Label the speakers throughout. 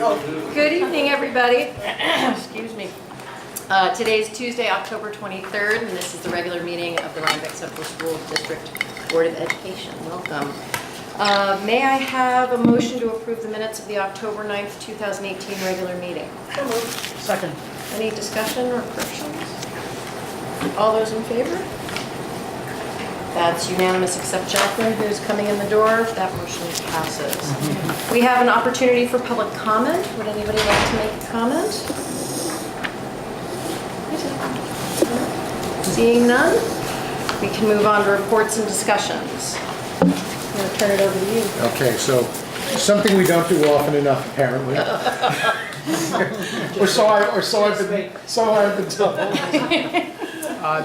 Speaker 1: Good evening, everybody. Excuse me. Today's Tuesday, October 23rd, and this is the regular meeting of the Rhinebeck Central School District Board of Education. Welcome. May I have a motion to approve the minutes of the October 9th, 2018 regular meeting?
Speaker 2: Second.
Speaker 1: Any discussion or corrections? All those in favor? That's unanimous except Jacqueline, who's coming in the door. That motion passes. We have an opportunity for public comment. Would anybody like to make a comment? Seeing none, we can move on to reports and discussions. I'm going to turn it over to you.
Speaker 3: Okay, so something we don't do often enough, apparently. or so I've been told.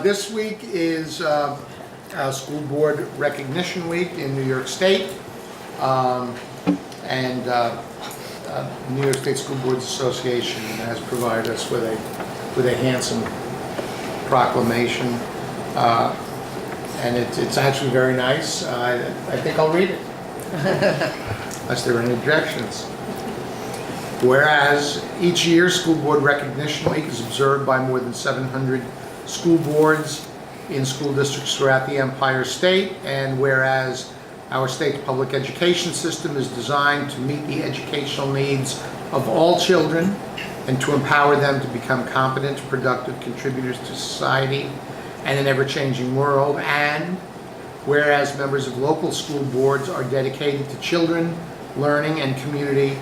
Speaker 3: This week is School Board Recognition Week in New York State, and New York State School Boards Association has provided us with a handsome proclamation, and it's actually very nice. I think I'll read it, unless there are any objections. Whereas each year School Board Recognition Week is observed by more than 700 school boards in school districts throughout the Empire State, and whereas our state's public education system is designed to meet the educational needs of all children and to empower them to become competent, productive contributors to society and an ever-changing world, and whereas members of local school boards are dedicated to children, learning, and community,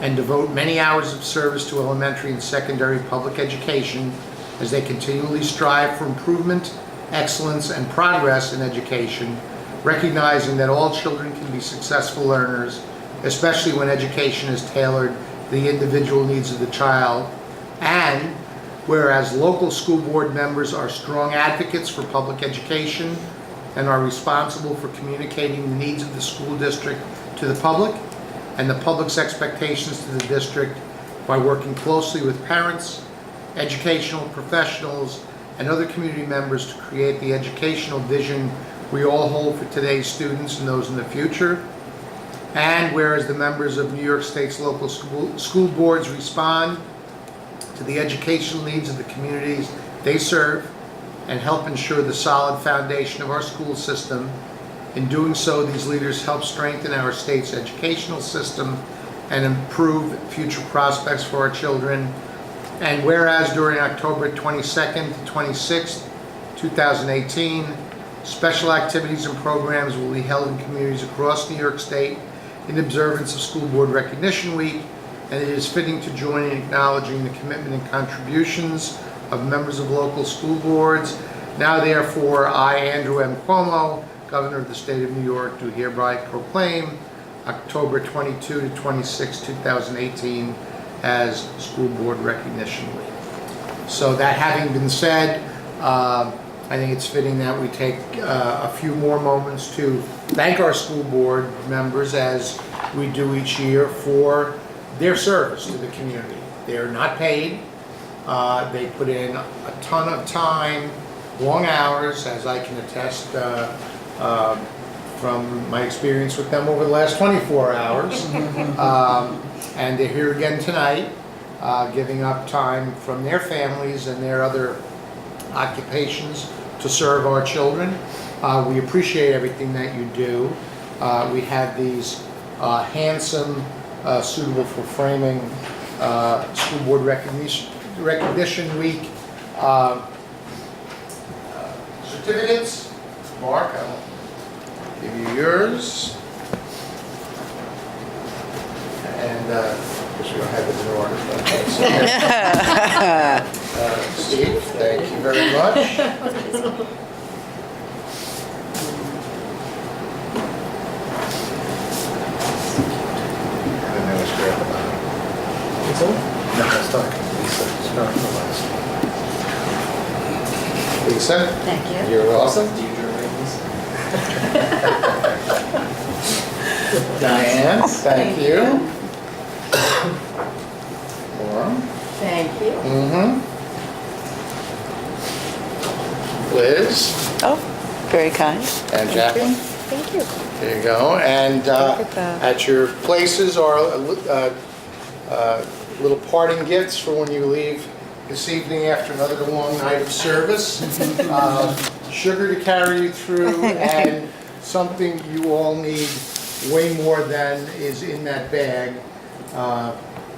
Speaker 3: and devote many hours of service to elementary and secondary public education as they continually strive for improvement, excellence, and progress in education, recognizing that all children can be successful learners, especially when education is tailored to the individual needs of the child, and whereas local school board members are strong advocates for public education and are responsible for communicating the needs of the school district to the public and the public's expectations to the district by working closely with parents, educational professionals, and other community members to create the educational vision we all hold for today's students and those in the future. And whereas the members of New York State's local school boards respond to the educational needs of the communities they serve and help ensure the solid foundation of our school system. In doing so, these leaders help strengthen our state's educational system and improve future prospects for our children. And whereas during October 22nd to 26th, 2018, special activities and programs will be held in communities across New York State in observance of School Board Recognition Week, and it is fitting to join in acknowledging the commitment and contributions of members of local school boards. Now therefore, I, Andrew M. Cuomo, Governor of the State of New York, do hereby proclaim October 22 to 26, 2018 as School Board Recognition Week. So that having been said, I think it's fitting that we take a few more moments to thank our school board members, as we do each year, for their service to the community. They're not paid. They put in a ton of time, long hours, as I can attest from my experience with them over the last 24 hours. And they're here again tonight, giving up time from their families and their other occupations to serve our children. We appreciate everything that you do. We have these handsome, suitable for framing School Board Recognition Week certificates. Mark, I'll give you yours. And I guess we don't have it in order, but Steve, thank you very much. And then was grab no, that's not Lisa. It's not the last one. Lisa?
Speaker 1: Thank you.
Speaker 3: You're welcome.
Speaker 4: Do you draw names?
Speaker 3: Diane, thank you. Laura?
Speaker 1: Thank you.
Speaker 3: Liz?
Speaker 2: Oh, very kind.
Speaker 3: And Jacqueline?
Speaker 2: Thank you.
Speaker 3: There you go. And
Speaker 2: Look at that.
Speaker 3: at your places are little parting gifts for when you leave this evening after another long night of service. Sugar to carry you through, and something you all need way more than is in that bag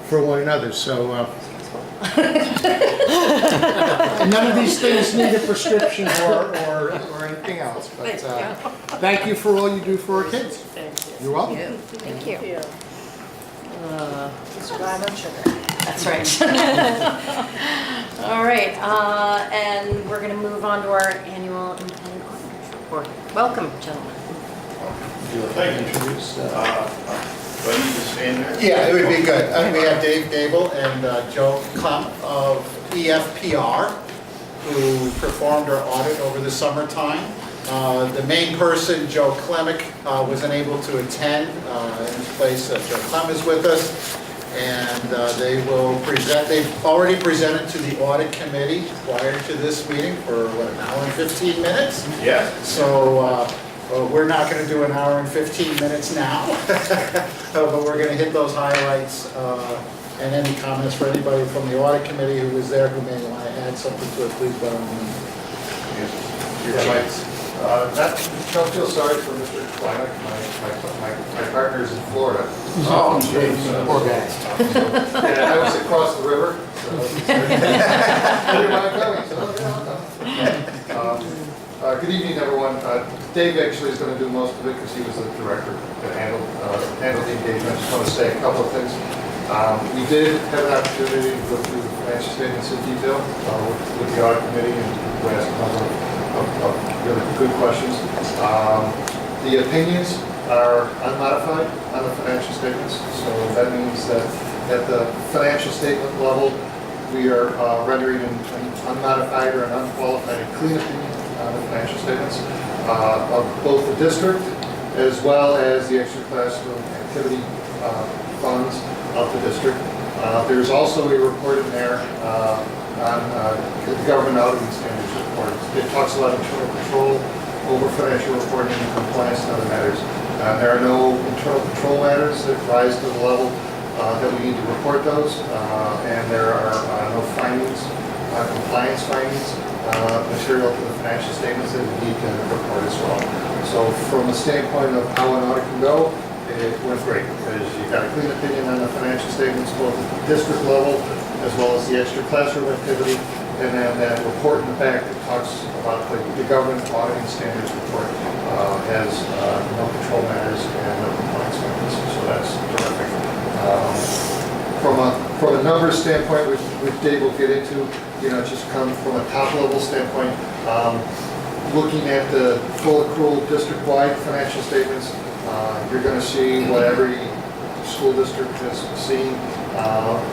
Speaker 3: for one another. So and none of these things need a prescription or anything else. But thank you for all you do for our kids. You're welcome.
Speaker 1: Thank you.
Speaker 2: Subscribe on sugar.
Speaker 1: That's right. All right, and we're going to move on to our annual independent auditors report. Welcome, gentlemen.
Speaker 4: Do you like to introduce? Do I need to stand there?
Speaker 3: Yeah, it would be good. We have Dave Gable and Joe Klump of EFPR, who performed our audit over the summertime. The main person, Joe Klemick, was unable to attend. In his place, Joe Klem is with us. And they will present, they've already presented to the audit committee prior to this meeting for, what, an hour and 15 minutes?
Speaker 4: Yeah.
Speaker 3: So we're not going to do an hour and 15 minutes now, but we're going to hit those highlights. And any comments for anybody from the audit committee who was there who may want to add something to it, please by all means.
Speaker 4: Your rights.
Speaker 5: Don't feel sorry for Mr. Kleinick. My partner is in Florida.
Speaker 4: Oh, jeez.
Speaker 3: Poor guy.
Speaker 5: Yeah, I was across the river. So good evening, everyone. Dave actually is going to do most of it because he was the director that handled the engagement. I just want to say a couple of things. We did have an opportunity to go through the financial statements in detail with the audit committee, and we asked a couple of really good questions. The opinions are unmodified on the financial statements, so that means that at the financial statement level, we are rendering an unmodified or an unqualified and clean opinion on the financial statements of both the district as well as the extra classroom activity funds of the district. There's also a report in there on the government auditing standards report. It talks about internal control over financial reporting and compliance and other matters. There are no internal control matters that rise to the level that we need to report those, and there are no findings, compliance findings, material to the financial statements that we need to report as well. So from the standpoint of how an audit can go, it went great because you got a clean opinion on the financial statements, both at the district level as well as the extra classroom activity, and then that report in the back that talks about the government auditing standards report has no control matters and no compliance matters, so that's terrific. From a numbers standpoint, which Dave will get into, just come from a top level standpoint, looking at the full accrual district-wide financial statements, you're going to see what every school district has seen.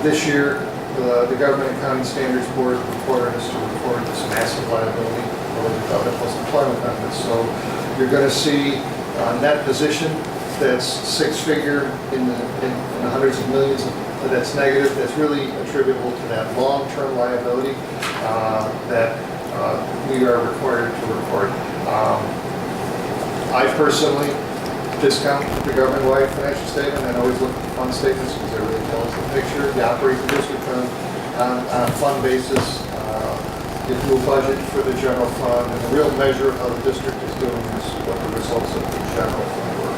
Speaker 5: This year, the Government Accounting Standards Board required us to report this massive liability related to other post-employment benefits. So you're going to see net position that's six-figure in the hundreds of millions that's negative. That's really attributable to that long-term liability that we are required to report. I personally discount the government-wide financial statement and always look at the fund statements because they really tell us the picture. You operate the district on a fund basis. You do a budget for the general fund, and the real measure of how the district is doing is what the results of the general fund were.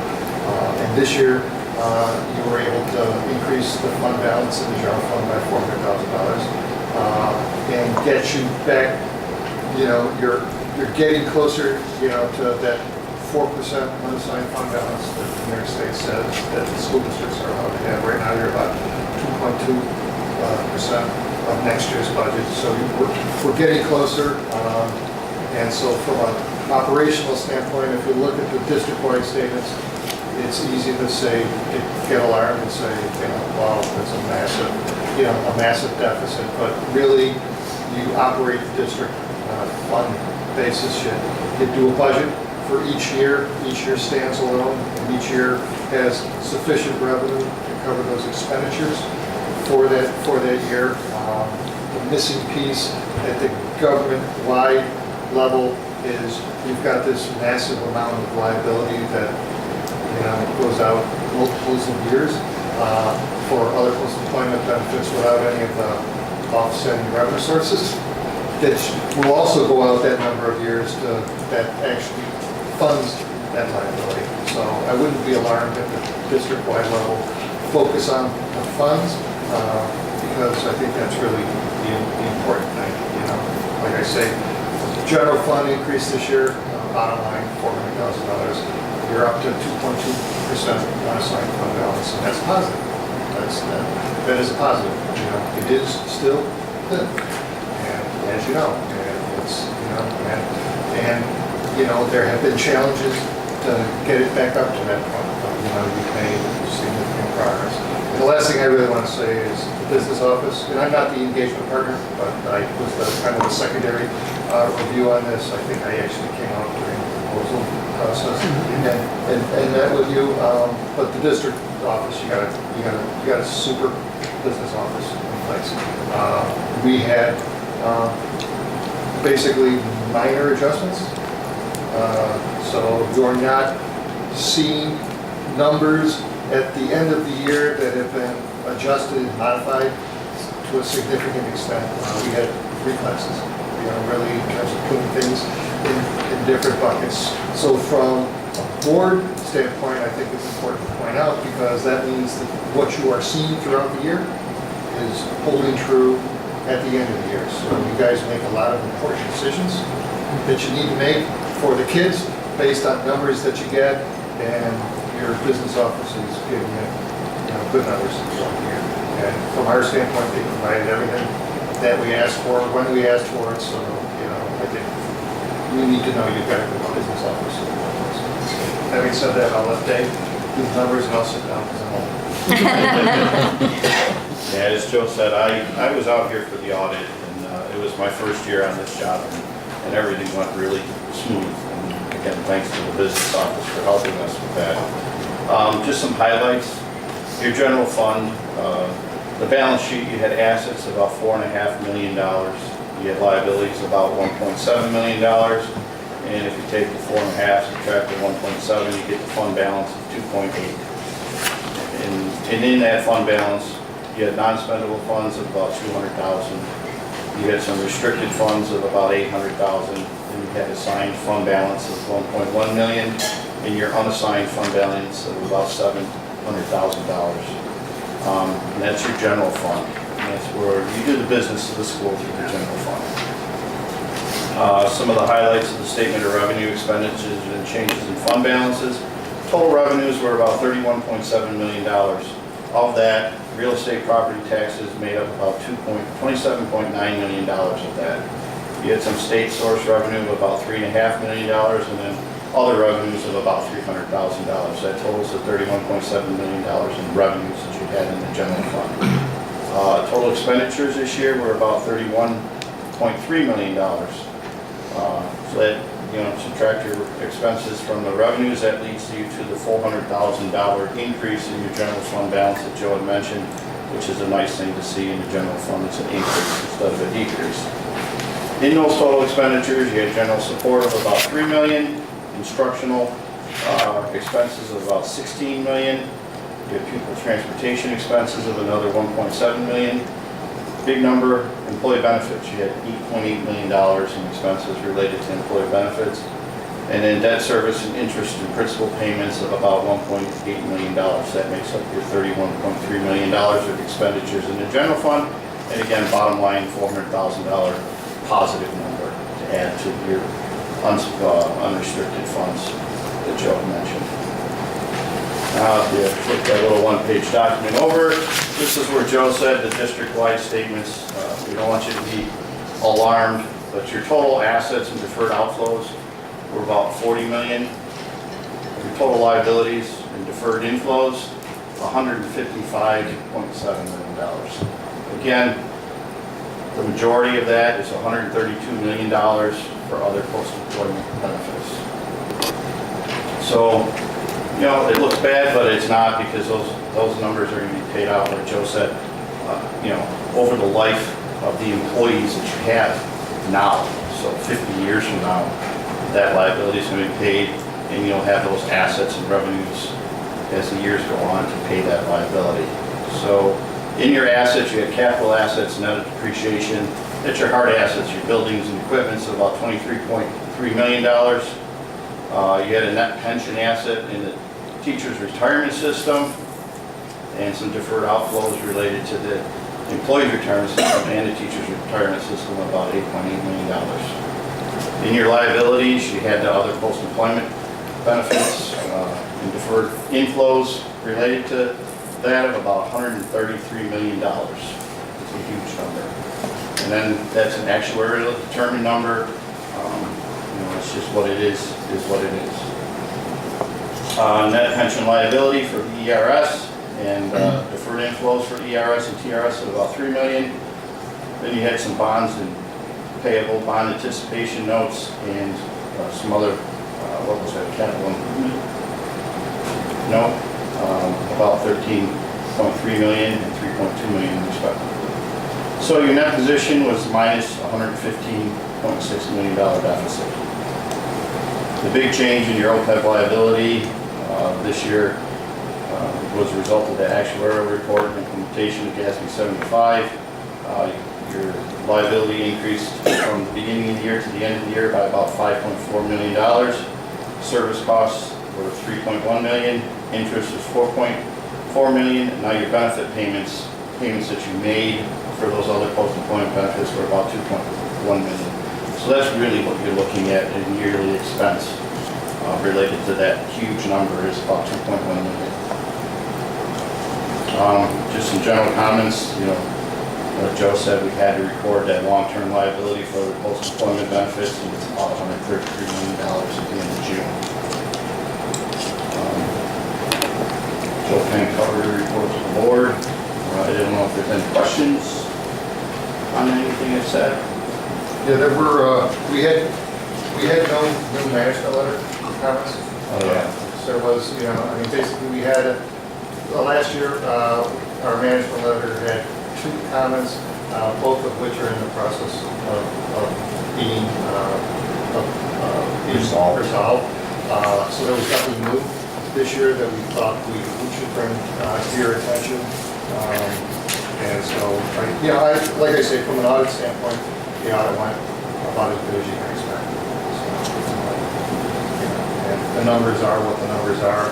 Speaker 5: And this year, you were able to increase the fund balance in the general fund by $400,000 and get you back. You're getting closer, to that 4% unassigned fund balance that the New York State says that the school districts are allowed to have. Right now, you're about 2.2% of next year's budget. So we're getting closer. And so from an operational standpoint, if you look at the district-wide statements, it's easy to say, get alarmed and say, wow, that's a massive deficit. But really, you operate the district on a fund basis. You do a budget for each year. Each year stands alone, and each year has sufficient revenue to cover those expenditures for that year. The missing piece at the government-wide level is you've got this massive amount of liability that goes out multiples of years. for other post-employment benefits without any of the offsetting revenue sources, that will also go out that number of years that actually funds that liability. So I wouldn't be alarmed at the district-wide level focus on the funds, because I think that's really the important thing. Like I say, general fund increase this year, bottom line, $400,000. You're up to 2.2% unassigned fund balance, and that's positive. That is positive. It is still thin, and as you know, and it's there have been challenges to get it back up to that point. But, we've made significant progress. And the last thing I really want to say is the business office, and I'm not the engagement partner, but I was kind of the secondary review on this. I think I actually came out during the proposal process and met with you. But the district office, you got a super business office in place. We had basically minor adjustments. So you're not seeing numbers at the end of the year that have been adjusted and modified to a significant extent. We had reclasses, really in terms of putting things in different buckets. So from a board standpoint, I think it's important to point out, because that means that what you are seeing throughout the year is holding true at the end of the year. So you guys make a lot of important decisions that you need to make for the kids based on numbers that you get, and your business office is giving you good numbers throughout the year. And from our standpoint, they provided everything that we asked for when we asked for it. So I think we need to know you've got a good business office. Having said that, I'll let Dave do the numbers, and I'll sit down because I'm home.
Speaker 4: Yeah, as Joe said, I was out here for the audit, and it was my first year on this job, and everything went really smooth. And again, thanks to the business office for helping us with that. Just some highlights. Your general fund, the balance sheet, you had assets about $4.5 million. You had liabilities about $1.7 million. And if you take the 4.5, subtract the 1.7, you get the fund balance of 2.8. And in that fund balance, you had non-spendable funds of about $200,000. You had some restricted funds of about $800,000. And you had assigned fund balance of $1.1 million, and your unassigned fund balance of about $700,000. And that's your general fund. And that's where you do the business of the school through the general fund. Some of the highlights of the statement of revenue, expenditures, and changes in fund balances. Total revenues were about $31.7 million. Of that, real estate property taxes made up about $27.9 million of that. You had some state source revenue of about $3.5 million, and then other revenues of about $300,000. That totals to $31.7 million in revenues that you had in the general fund. Total expenditures this year were about $31.3 million. So that, subtract your expenses from the revenues, that leads you to the $400,000 increase in your general fund balance that Joe had mentioned, which is a nice thing to see in the general fund. It's an increase instead of a decrease. In those total expenditures, you had general support of about $3 million, instructional expenses of about $16 million, you had pupil transportation expenses of another $1.7 million. Big number, employee benefits. You had $8.8 million in expenses related to employee benefits. And then debt service and interest and principal payments of about $1.8 million. That makes up your $31.3 million of expenditures in the general fund. And again, bottom line, $400,000 positive number to add to your unrestricted funds that Joe mentioned. Now, if you flip that little one-page document over, this is where Joe said the district-wide statements. We don't want you to be alarmed, but your total assets and deferred outflows were about $40 million. Your total liabilities and deferred inflows, $155.7 million. Again, the majority of that is $132 million for other post-employment benefits. So, it looks bad, but it's not, because those numbers are going to be paid out, like Joe said, over the life of the employees that you have now. So 50 years from now, that liability is going to be paid, and you'll have those assets and revenues as the years go on to pay that liability. So in your assets, you have capital assets, net of depreciation. That's your hard assets, your buildings and equipment, so about $23.3 million. You had a net pension asset in the teacher's retirement system and some deferred outflows related to the employee's retirement system and the teacher's retirement system, about $8.8 million. In your liabilities, you had the other post-employment benefits and deferred inflows related to that of about $133 million. It's a huge number. And then that's an actuarial determined number. It's just what it is what it is. Net pension liability for the ERS and deferred inflows for ERS and TRS of about $3 million. Then you had some bonds and payable bond anticipation notes and some other, what was that, capital improvement note, about $13.3 million and $3.2 million respectively. So your net position was minus $115.6 million deficit. The big change in your OPEB liability this year was a result of the actuarial report and implementation of GASB 75. Your liability increased from the beginning of the year to the end of the year by about $5.4 million. Service costs were $3.1 million. Interest was $4.4 million. And now your benefit payments that you made for those other post-employment benefits were about $2.1 million. So that's really what you're looking at in yearly expense related to that huge number is about $2.1 million. Just some general comments, like Joe said, we had to record that long-term liability for the post-employment benefits, and it's about $133 million at the end of June. Joe can cover the report to the board. I didn't know if there's any questions on anything I said.
Speaker 5: Yeah, there were, we had no new management letter comments.
Speaker 4: Oh, yeah.
Speaker 5: So there was, basically we had, last year, our management letter had 2 comments, both of which are in the process of being resolved. So there was nothing new this year that we thought we should bring to your attention. And so, like I say, from an audit standpoint, the audit went about as good as you can expect. And the numbers are what the numbers are.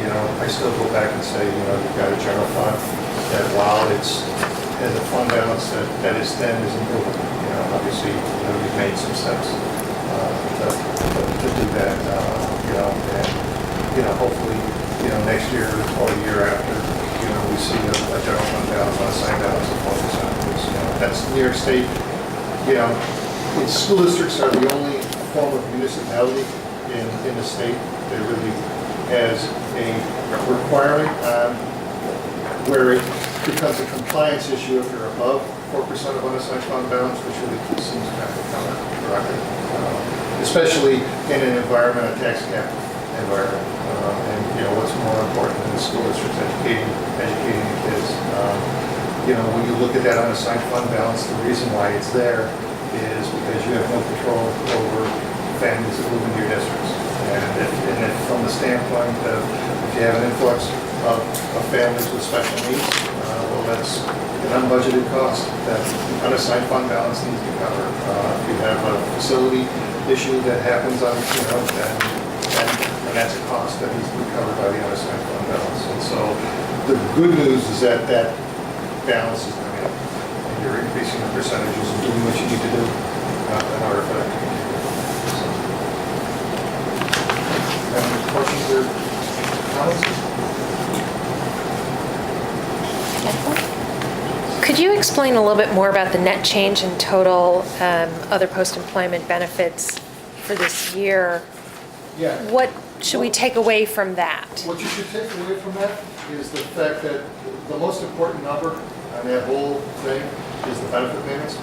Speaker 5: I still go back and say, you've got a general fund that while it's has a fund balance that is thin is improving. Obviously, you've made some steps to do that. And hopefully, next year or the year after, we see a general fund balance, unassigned balance of 4%. That's New York State. School districts are the only form of municipality in the state that really has a requirement where it becomes a compliance issue if you're above 4% of unassigned fund balance, which really seems kind of counterproductive, especially in an environment, a tax cap environment. And what's more important than the school districts educating the kids? When you look at that unassigned fund balance, the reason why it's there is because you have no control over families that move into your districts. And if from the standpoint of if you have an influx of families with special needs, well, that's an unbudgeted cost that unassigned fund balance needs to cover. If you have a facility issue that happens on, and that's a cost that needs to be covered by the unassigned fund balance. And so the good news is that balance is coming up. And you're increasing the percentages and doing what you need to do in order for that to continue. Any questions or comments?
Speaker 6: Could you explain a little bit more about the net change in total other post-employment benefits for this year?
Speaker 5: Yeah.
Speaker 6: What should we take away from that?
Speaker 5: What you should take away from that is the fact that the most important number on that whole thing is the benefit payments.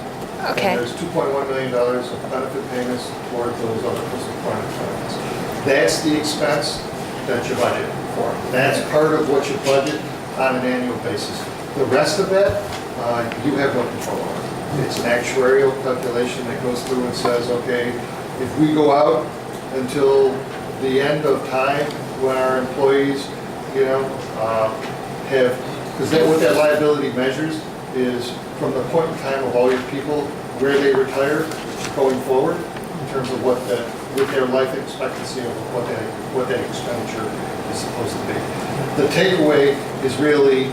Speaker 6: Okay.
Speaker 5: And there's $2.1 million of benefit payments toward those other post-employment benefits. That's the expense that you budget for. That's part of what you budget on an annual basis. The rest of it, you have no control over. It's an actuarial calculation that goes through and says, okay, if we go out until the end of time when our employees, have Because what that liability measures is from the point in time of all your people, where they retire going forward, in terms of with their life expectancy of what that expenditure is supposed to be. The takeaway is really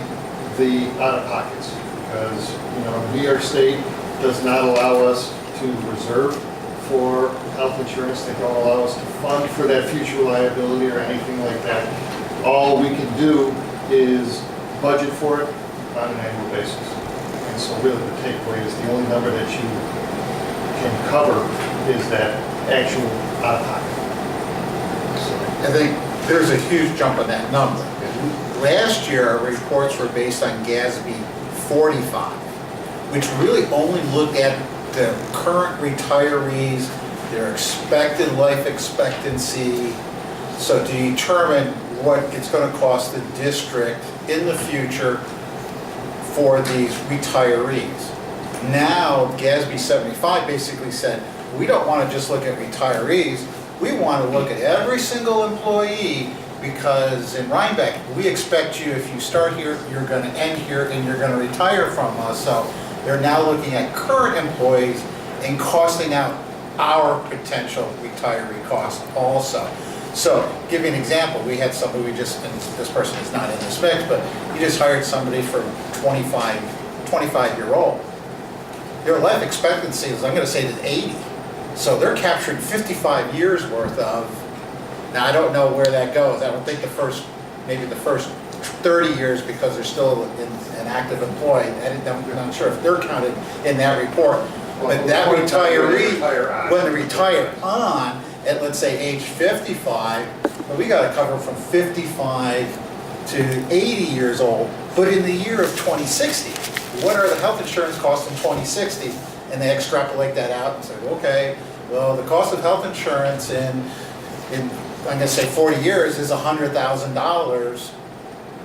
Speaker 5: the out-of-pockets, because, New York State does not allow us to reserve for health insurance. They don't allow us to fund for that future liability or anything like that. All we can do is budget for it on an annual basis. And so really the takeaway is the only number that you can cover is that actual out-of-pocket.
Speaker 7: I think there's a huge jump in that number. Last year, our reports were based on GASB 45, which really only looked at the current retirees, their expected life expectancy, so to determine what it's going to cost the district in the future for these retirees. Now, GASB 75 basically said, we don't want to just look at retirees, we want to look at every single employee, because in Rhinebeck, we expect you, if you start here, you're going to end here and you're going to retire from us. So they're now looking at current employees and costing out our potential retiree costs also. So, give you an example, we had somebody and this person is not in this mix, but you just hired somebody for 25-year-old. Their life expectancy is, I'm going to say, is 80. So they're capturing 55 years worth of, now I don't know where that goes. I don't think maybe the first 30 years, because they're still an active employee. I'm not sure if they're counted in that report. But that retiree, when they retire on, at let's say age 55, well, we got to cover from 55 to 80 years old. But in the year of 2060, what are the health insurance costs in 2060? And they extrapolate that out and say, okay, well, the cost of health insurance in I'm going to say 40 years is $100,000,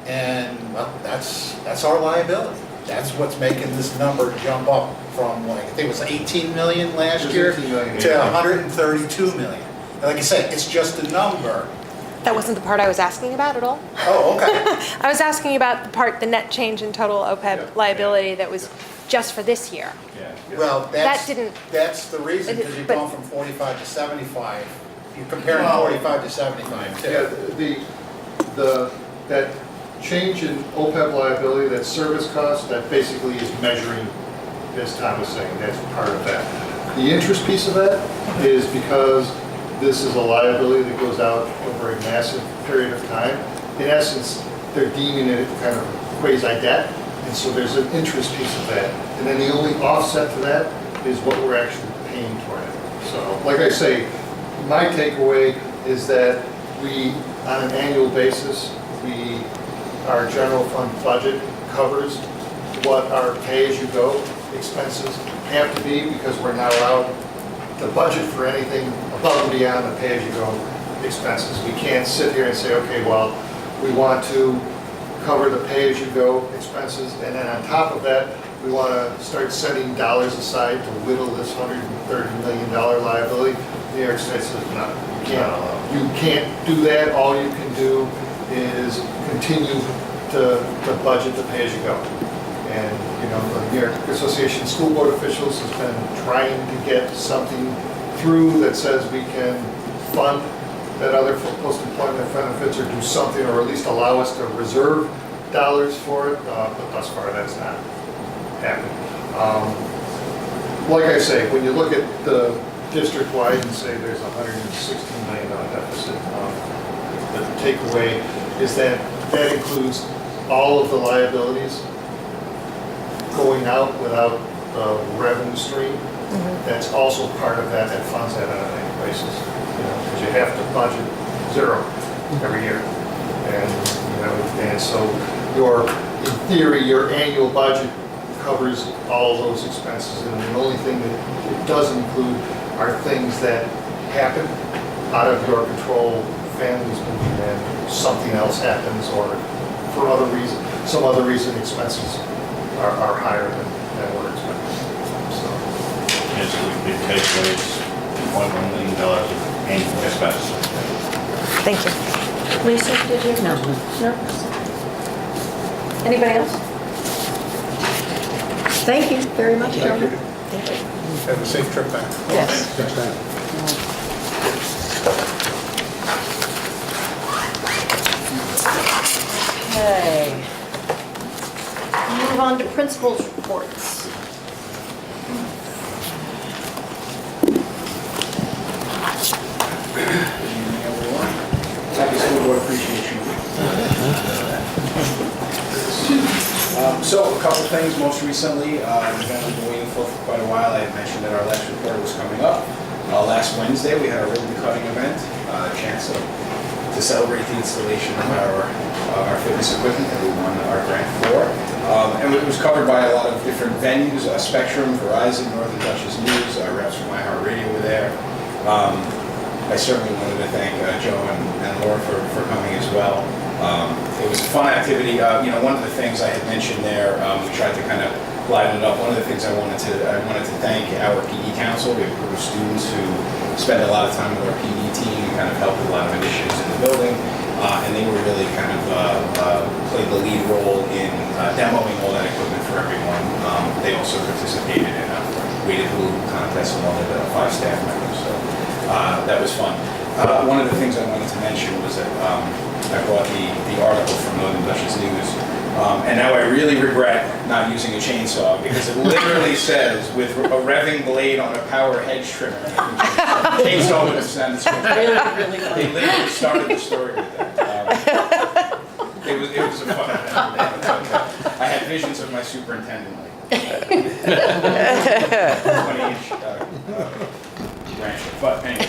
Speaker 7: and well, that's our liability. That's what's making this number jump up from, like, I think it was 18 million last year to 132 million. And like I said, it's just a number.
Speaker 6: That wasn't the part I was asking about at all.
Speaker 7: Oh, okay.
Speaker 6: I was asking about the net change in total OPEB liability that was just for this year.
Speaker 7: Well,
Speaker 6: That didn't-
Speaker 7: that's the reason, because you're
Speaker 6: but-
Speaker 7: going from 45 to 75. You're comparing 45 to 75 too.
Speaker 5: Yeah, that change in OPEB liability, that service cost, that basically is measuring, as Tom was saying, that's part of that. The interest piece of that is because this is a liability that goes out over a massive period of time. In essence, they're deeming it kind of quasi-debt, and so there's an interest piece of that. And then the only offset to that is what we're actually paying toward it. So, like I say, my takeaway is that we, on an annual basis, our general fund budget covers what our pay-as-you-go expenses have to be, because we're not allowed to budget for anything above and beyond the pay-as-you-go expenses. We can't sit here and say, okay, well, we want to cover the pay-as-you-go expenses, and then on top of that, we want to start setting dollars aside to whittle this $130 million liability. New York State says, no, you can't do that. All you can do is continue to budget the pay-as-you-go. And, the New York Association of School Board Officials has been trying to get something through that says we can fund that other post-employment benefits, or do something, or at least allow us to reserve dollars for it, but thus far that's not happening. Like I say, when you look at the district-wide and say there's a $116 million deficit, the takeaway is that includes all of the liabilities going out without the revenue stream. That's also part of that funds that on an annual basis. Because you have to budget zero every year. And so in theory, your annual budget covers all those expenses, and the only thing that it doesn't include are things that happen out of your control, families moving in, something else happens, or for some other reason expenses are higher than we're expecting. So.
Speaker 4: Basically, big takeaway is $2.1 million of annual expenses.
Speaker 6: Thank you.
Speaker 1: Lisa, did you? No. Anybody else? Thank you very much, gentlemen.
Speaker 7: Have a safe trip back.
Speaker 1: Yes.
Speaker 3: Thanks, Dan.
Speaker 1: Okay. Move on to principals' reports.
Speaker 8: Happy School Board Appreciation Week. So a couple things, most recently, we've been waiting for quite a while. I had mentioned that our last report was coming up. Last Wednesday, we had a ribbon cutting event, chance to celebrate the installation of our fitness equipment that we won our grant for. And it was covered by a lot of different venues, Spectrum, Verizon, Northern Dutchess News, reps from iHeartRadio were there. I certainly wanted to thank Joe and Laura for coming as well. It was a fun activity. One of the things I had mentioned there, we tried to kind of liven it up. One of the things I wanted to thank our PE council. We have a group of students who spend a lot of time with our PE team and kind of help with a lot of initiatives in the building. And they were really kind of played the lead role in demoing all that equipment for everyone. They also participated in a weighted balloon contest along with 5 staff members. So that was fun. One of the things I wanted to mention was that I brought the article from Northern Dutchess News. And now I really regret not using a chainsaw because it literally says, with a revving blade on a power hedge trimmer. Chainsaw would have sounded so
Speaker 1: Really fun.
Speaker 8: They literally started the story with that. It was a fun event. I had visions of my superintendent, like 20-inch ranch. But anyway,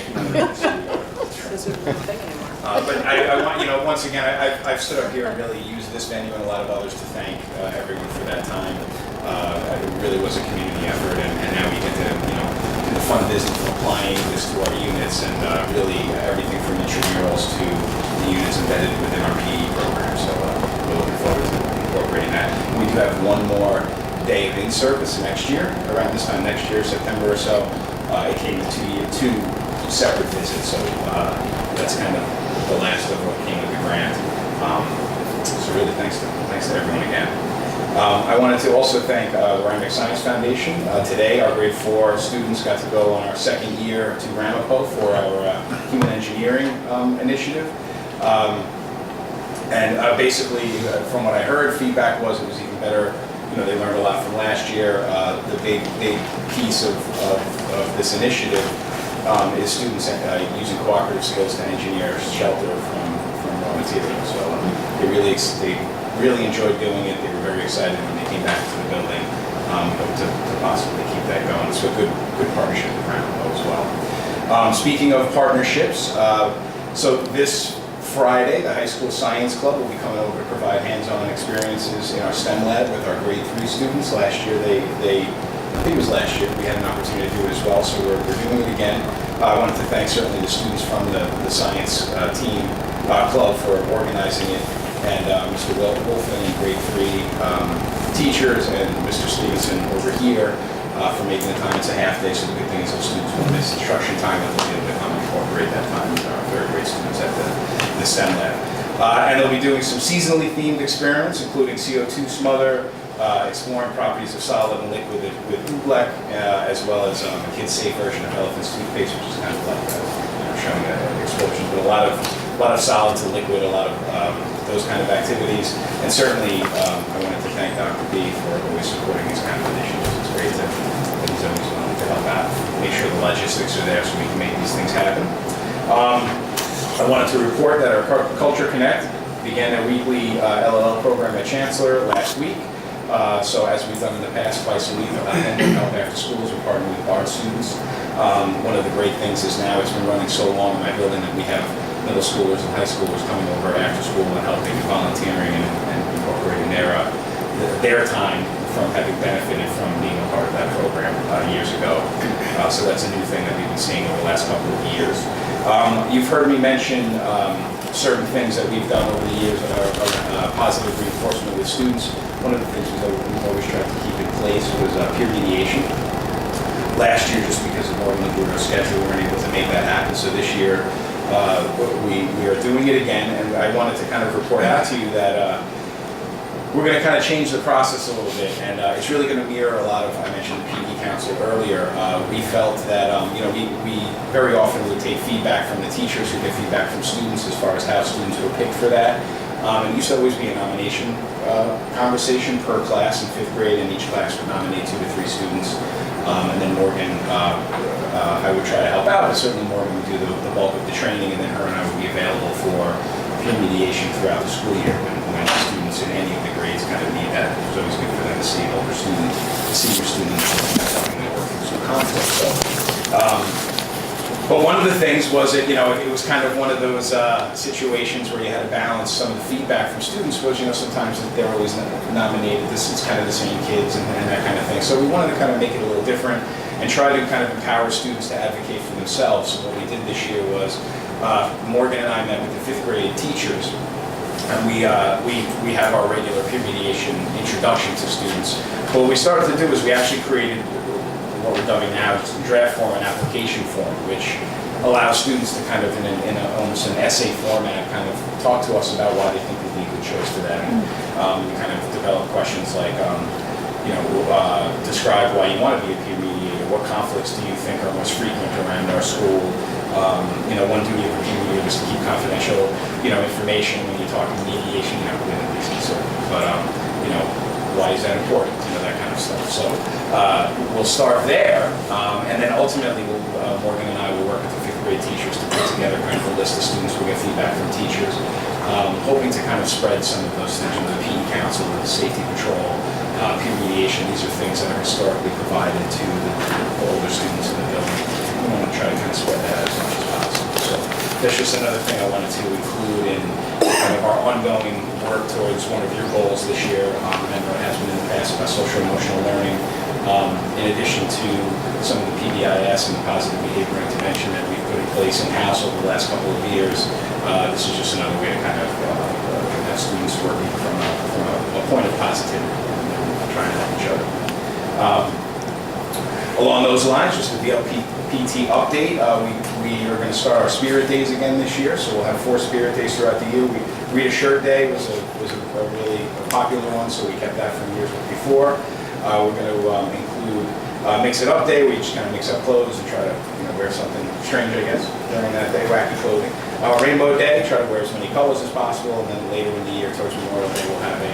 Speaker 8: but I want, once again, I've stood up here and really used this venue and a lot of others to thank everyone for that time. It really was a community effort, and now we get to, do the fun business of applying this to our units and really everything from intramurals to the units embedded within our PE program. So we're looking forward to incorporating that. We do have one more day of in-service next year, around this time next year, September or so. It came in two separate visits, so that's kind of the last of what came with the grant. So really thanks to everyone again. I wanted to also thank the Rhinebeck Science Foundation. Today, our grade 4 students got to go on our second year to Ramapo for our human engineering initiative. Basically, from what I heard, feedback was it was even better. They learned a lot from last year. The big piece of this initiative is students using cooperative skills to engineer shelter from raw materials. So they really enjoyed doing it. They were very excited when they came back to the building, hope to possibly keep that going. So a good partnership with Rhinebeck as well. Speaking of partnerships, so this Friday, the High School Science Club will be coming over to provide hands-on experiences in our STEM lab with our grade 3 students. Last year, I think it was last year, we had an opportunity to do it as well, so we're doing it again. I wanted to thank certainly the students from the science team club for organizing it, and Mr. Wolfen in grade 3, teachers, and Mr. Stevenson over here for making the time. It's a half day, so the good thing is those students will miss instruction time, and they'll be able to come and incorporate that time with our third grade students at the STEM lab. And they'll be doing some seasonally themed experiments, including CO2 smother, exploring properties of solid and liquid with oobleck, as well as a kid-safe version of elephant's toothpaste, which is kind of like showing explosions, but a lot of solid to liquid, a lot of those kind of activities. And certainly, I wanted to thank Dr. B for always supporting these kind of initiatives. It's great that he's always willing to help out, make sure the logistics are there so we can make these things happen. I wanted to report that our Culture Connect began their weekly LLL program at Chancellor last week. So as we've done in the past, twice a week, help after schools, we're partnering with BARD students. One of the great things is now it's been running so long in my building that we have middle schoolers and high schoolers coming over after school and helping, volunteering and incorporating their time from having benefited from being a part of that program years ago. So that's a new thing that we've been seeing over the last couple of years. You've heard me mention certain things that we've done over the years that are positive reinforcement with students. One of the things we've always tried to keep in place was peer mediation. Last year, just because of Northern Liquid schedule, we weren't able to make that happen. So this year, we are doing it again, and I wanted to kind of report out to you that we're going to kind of change the process a little bit, and it's really going to mirror a lot of, I mentioned the PD Council earlier. We felt that, we very often would take feedback from the teachers who get feedback from students as far as how students were picked for that. It used to always be a nomination conversation per class in 5th grade, and each class would nominate 2 to 3 students. And then Morgan, I would try to help out, but certainly Morgan would do the bulk of the training, and then her and I would be available for peer mediation throughout the school year when students in any of the grades kind of need that. It was always good for them to see older students, senior students, helping them work through some conflict. So, but one of the things was that, it was kind of one of those situations where you had to balance some of the feedback from students was, sometimes that they're always nominated, this is kind of the same kids and that kind of thing. So we wanted to kind of make it a little different and try to kind of empower students to advocate for themselves. So what we did this year was, Morgan and I met with the 5th grade teachers, and we have our regular peer mediation introduction to students. But what we started to do is we actually created what we're doing now, is a draft form and application form, which allows students to kind of, in almost an essay format, kind of talk to us about why they think would be a good choice for them. We kind of develop questions like, describe why you want to be a peer mediator. What conflicts do you think are most frequent around our school? One duty of a peer mediator is to keep confidential, information when you're talking mediation. You're not going to be specific, but why is that important? That kind of stuff. So we'll start there, and then ultimately, Morgan and I will work with the 5th grade teachers to put together kind of a list of students. We'll get feedback from teachers, hoping to kind of spread some of those things. The PE Council, the Safety Patrol, peer mediation. These are things that are historically provided to the older students in the building. We want to try to kind of spread that as much as possible. So that's just another thing I wanted to include in kind of our ongoing work towards one of your goals this year, and what has been in the past about social emotional learning. In addition to some of the PBIS and the positive behavior intervention that we've put in place in-house over the last couple of years, this is just another way to kind of have students working from a point of positivity, trying to help each other. Along those lines, just a BLPT update, we are going to start our Spirit Days again this year, so we'll have 4 Spirit Days throughout the year. Rita Shirt Day was a really popular one, so we kept that from years before. We're going to include Mix It Up Day, where you just kind of mix up clothes and try to wear something strange, I guess, during that day, wacky clothing. Rainbow Day, try to wear as many colors as possible, and then later in the year, towards Memorial Day, we'll have a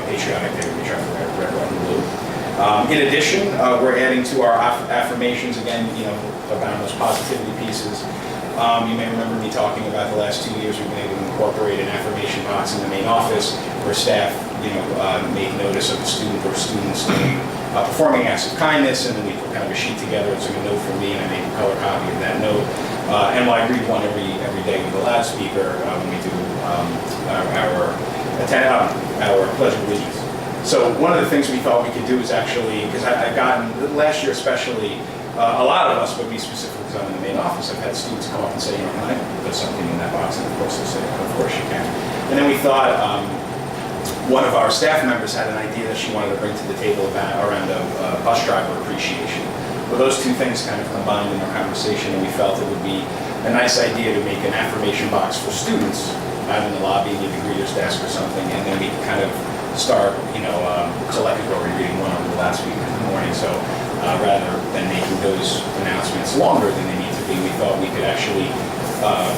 Speaker 8: patriotic day where we try to wear red, white, and blue. In addition, we're adding to our affirmations again, about those positivity pieces. You may remember me talking about the last 2 years we've been able to incorporate an affirmation box in the main office where staff, make notice of the student or students doing performing acts of kindness, and then we put kind of a sheet together. It's like a note from me, and I make a color copy of that note. And I read one every day with a loudspeaker when we do our pledge of allegiance. So one of the things we thought we could do is actually, because I've gotten, last year especially, a lot of us, but me specifically because I'm in the main office, I've had students come up and say, can I put something in that box? And of course they say, of course you can. And then we thought, one of our staff members had an idea that she wanted to bring to the table around bus driver appreciation. Well, those two things kind of combined in our conversation, and we felt it would be a nice idea to make an affirmation box for students out in the lobby, maybe greeter's desk or something, and then we could kind of start, collectively reading one on the loudspeaker in the morning. So rather than making those announcements longer than they need to be, we thought we could actually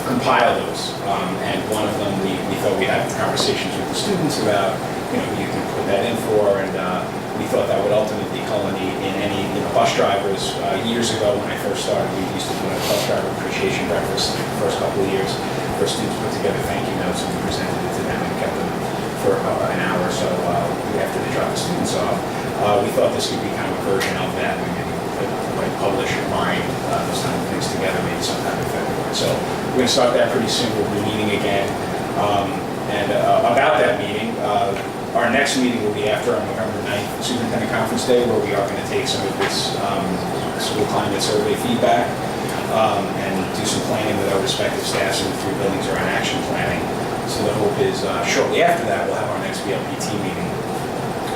Speaker 8: compile those. And one of them, we thought we'd have conversations with the students about, who you can put that in for, and we thought that would ultimately culminate in any bus drivers. Years ago when I first started, we used to do a bus driver appreciation breakfast the first couple of years where students put together thank you notes and we presented it to them and kept them for an hour or so after they dropped the students off. We thought this could be kind of a version of that. We maybe could publish or bind those kind of things together maybe sometime in February. So we're going to start that pretty soon. We'll be meeting again. About that meeting, our next meeting will be after our November 9th Superintendent Conference Day, where we are going to take some of this school climate survey feedback and do some planning with our respective staffs in the 3 buildings around action planning. So the hope is shortly after that, we'll have our next BLPT meeting,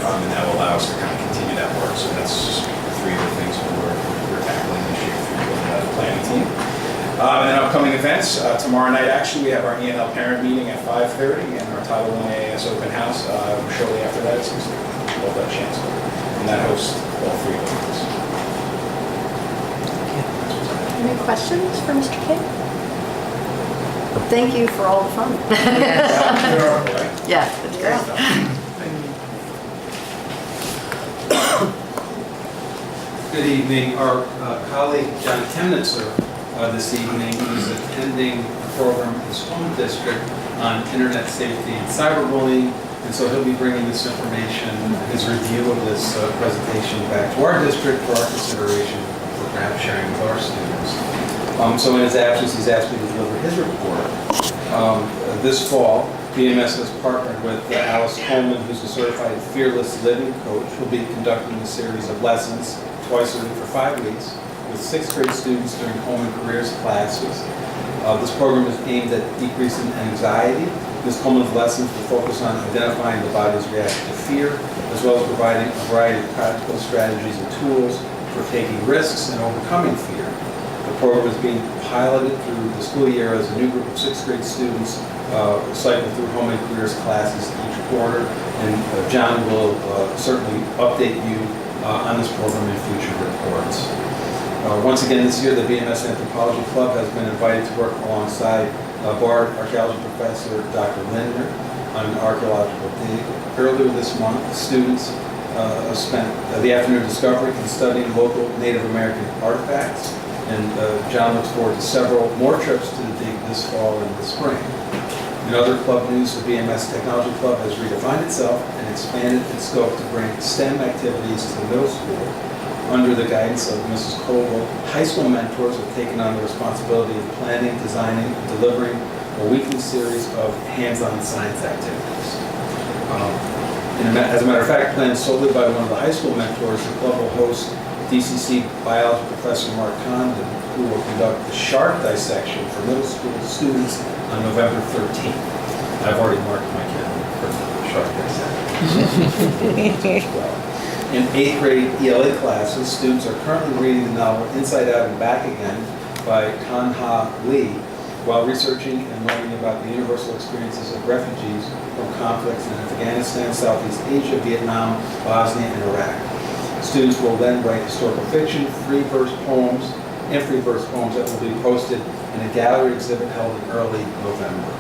Speaker 8: and that will allow us to kind of continue that work. So that's just 3 of the things that we're tackling this year through the planning team. And then upcoming events, tomorrow night actually we have our E&L parent meeting at 5:30 and our Title I AS open house shortly after that at 6:30. Both our chancellor. And that hosts all three events.
Speaker 1: Any questions for Mr. King? Thank you for all the fun. Yeah, that's great.
Speaker 9: Good evening. Our colleague John Kemnitzer this evening is attending a program in his home district on internet safety and cyberbullying, and so he'll be bringing this information, his review of this presentation back to our district for our consideration for perhaps sharing with our students. So in his absence, he's asked me to deliver his report. This fall, BMS has partnered with Alice Coleman, who's a certified Fearless Living coach, who'll be conducting a series of lessons twice a week for 5 weeks with 6th grade students during home and careers classes. This program is aimed at decreasing anxiety. Ms. Coleman's lessons will focus on identifying the body's reaction to fear, as well as providing a variety of practical strategies and tools for taking risks and overcoming fear. The program is being piloted through the school year as a new group of 6th grade students cycle through home and careers classes each quarter, and John will certainly update you on this program in future reports. Once again this year, the BMS Anthropology Club has been invited to work alongside Bard archaeology professor Dr. Lindner on an archaeological dig. Earlier this month, students spent the afternoon discovering and studying local Native American artifacts, and John looks forward to several more trips to the dig this fall and this spring. In other club news, the BMS Technology Club has redefined itself and expanded its scope to bring STEM activities to the middle school. Under the guidance of Mrs. Colville, high school mentors have taken on the responsibility of planning, designing, and delivering a weekly series of hands-on science activities. As a matter of fact, planned solely by one of the high school mentors, the club will host DCC biology professor Mark Condon, who will conduct the shark dissection for middle school students on November 13th. I've already marked my calendar for the shark dissection. In 8th grade ELA classes, students are currently reading the novel Inside Out and Back Again by Tanha Lee, while researching and learning about the universal experiences of refugees from conflicts in Afghanistan, Southeast Asia, Vietnam, Bosnia, and Iraq. Students will then write historical fiction, free verse poems that will be posted in a gallery exhibit held in early November.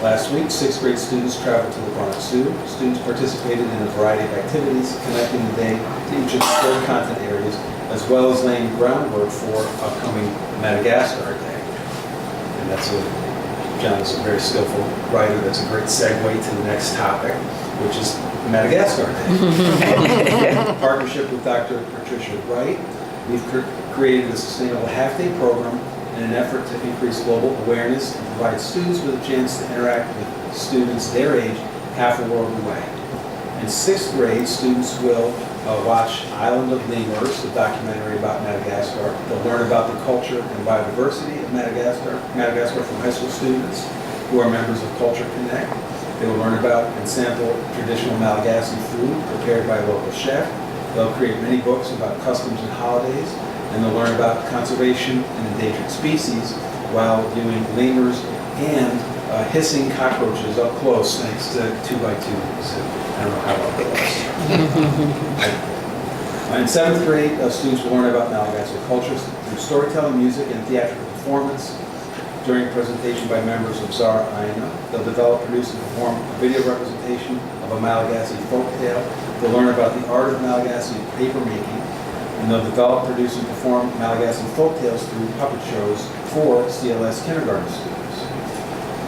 Speaker 9: Last week, 6th grade students traveled to the Bronx Zoo. Students participated in a variety of activities connecting the day to each of the 4 content areas, as well as laying groundwork for upcoming Madagascar Day. And John is a very skillful writer. That's a great segue to the next topic, which is Madagascar Day. In partnership with Dr. Patricia Wright, we've created a sustainable half-day program in an effort to increase global awareness and provide students with a chance to interact with students their age half a world away. In 6th grade, students will watch Island of Lemurs, a documentary about Madagascar. They'll learn about the culture and biodiversity of Madagascar from high school students who are members of Culture Connect. They will learn about and sample traditional Malagasy food prepared by a local chef. They'll create many books about customs and holidays, and they'll learn about conservation and endangered species while viewing lemurs and hissing cockroaches up close thanks to 2x2. So I don't know how up close. In 7th grade, students will learn about Malagasy culture through storytelling, music, and theatrical performance. During a presentation by members of Zara Aina, they'll develop, produce, and perform a video representation of a Malagasy folktale. They'll learn about the art of Malagasy paper making, and they'll develop, produce, and perform Malagasy folktales through puppet shows for CLS kindergarten students.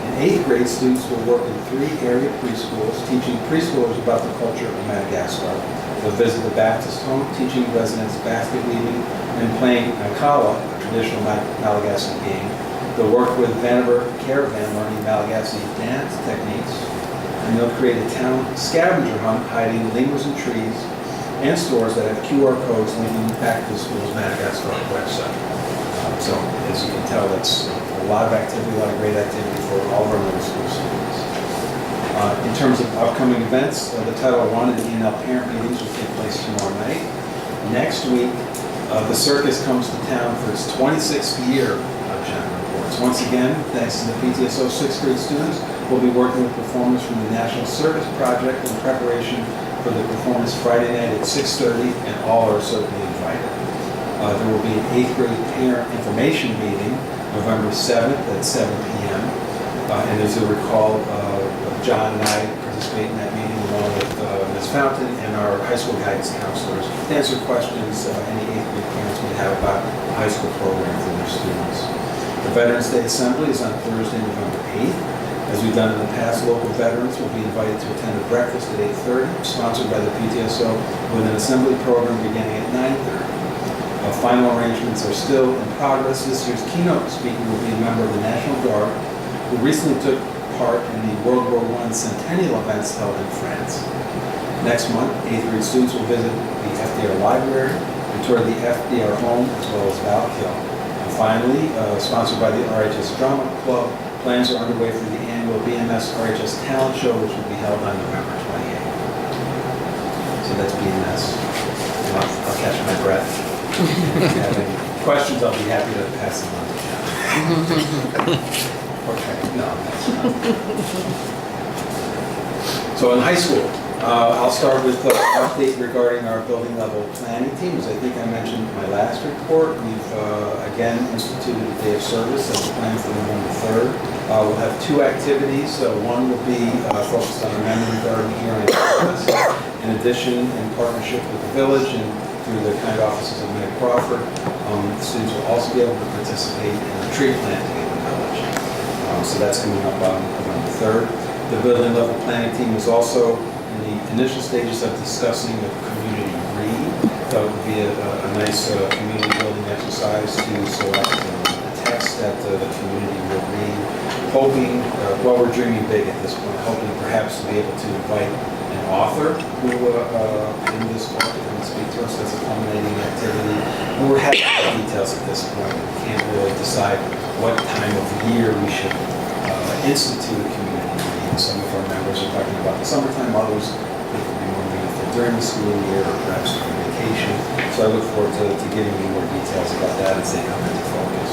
Speaker 9: In 8th grade, students will work in 3 area preschools, teaching preschoolers about the culture of Madagascar. They'll visit the Baptist home, teaching residents basket weaving and playing Ankala, a traditional Malagasy game. They'll work with Vandenberg Caravan, learning Malagasy dance techniques, and they'll create a town scavenger hunt hiding lemurs in trees and stores that have QR codes linking back to the school's Madagascar website. So as you can tell, that's a lot of activity, a lot of great activity for all of our middle school students. In terms of upcoming events, the Title I and E&L parent meetings will take place tomorrow night. Next week, the circus comes to town for its 26th year. agenda reports. Once again, thanks to the PTSO 6th grade students, we'll be working with performers from the National Service Project in preparation for the performance Friday night at 6:30, and all are certainly invited. There will be an 8th grade parent information meeting November 7th at 7 p.m. And as you'll recall, John and I participate in that meeting along with Ms. Fountain and our high school guidance counselors to answer questions any 8th grade parents may have about the high school program for their students. The Veterans Day Assembly is on Thursday, November 8th. As we've done in the past, local veterans will be invited to attend a breakfast at 8:30, sponsored by the PTSO, with an assembly program beginning at 9:30. Final arrangements are still in progress. This year's keynote speaker will be a member of the National Guard who recently took part in the World War I centennial events held in France. Next month, 8th grade students will visit the FDR Library and tour the FDR home as well as Valkill. And finally, sponsored by the RHS Drama Club, plans are underway for the annual BMS RHS Talent Show, which will be held on November 28th. So that's BMS. I'll catch my breath. If you have any questions, I'll be happy to pass them on to John. Okay, no, that's not. So in high school, I'll start with an update regarding our building level planning team. As I think I mentioned in my last report, we've again instituted a day of service as planned for November 3rd. We'll have 2 activities. One will be focused on our memory garden here on campus. In addition, in partnership with the village and through the kind offices of Mayor Crawford, the students will also be able to participate in the tree planting in the village. So that's coming up on November 3rd. The building level planning team is also in the initial stages of discussing the community read. That would be a nice community building exercise to select the text that the community will read. Hoping, well, we're dreaming big at this point, hoping perhaps to be able to invite an author who in this book and speak to us as a culminating activity. And we're having the details at this point. We can't really decide what time of year we should institute a community reading. Some of our members are talking about the summertime, others it could be more meaningful during the school year or perhaps during vacation. So I look forward to giving you more details about that as they come into focus.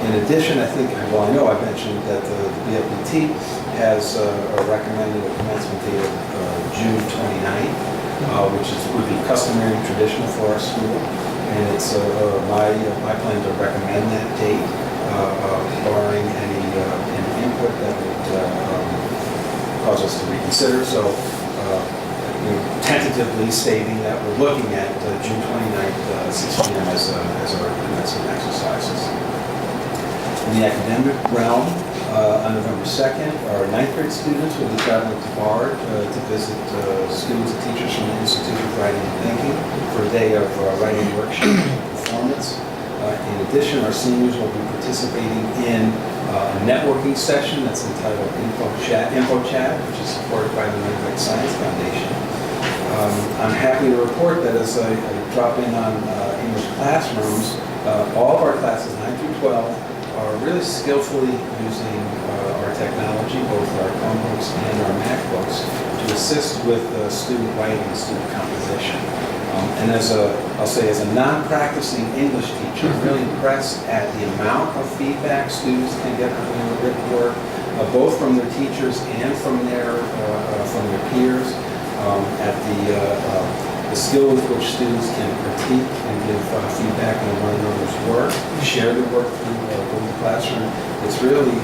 Speaker 9: In addition, I think, well, I know I mentioned that the BLPT has recommended a commencement date of June 29th, which would be customary and traditional for our school. And it's my plan to recommend that date, barring any input that would cause us to reconsider. So tentatively stating that we're looking at June 29th, 6 p.m. as our commencement exercises. In the academic realm, on November 2nd, our 9th grade students will be traveling to Bard to visit students and teachers from the Institute of Writing and Thinking for a day of writing workshop and performance. In addition, our seniors will be participating in a networking session that's entitled Info Chat, which is supported by the Rhinebeck Science Foundation. I'm happy to report that as I drop in on English classrooms, all of our classes, 9 through 12, are really skillfully using our technology, both our Chromebooks and our MacBooks, to assist with student writing and student composition. And I'll say as a non-practicing English teacher, I'm really impressed at the amount of feedback students can get on their written work, both from their teachers and from their peers, at the skill with which students can critique and give feedback on one another's work, share their work through the classroom. It's really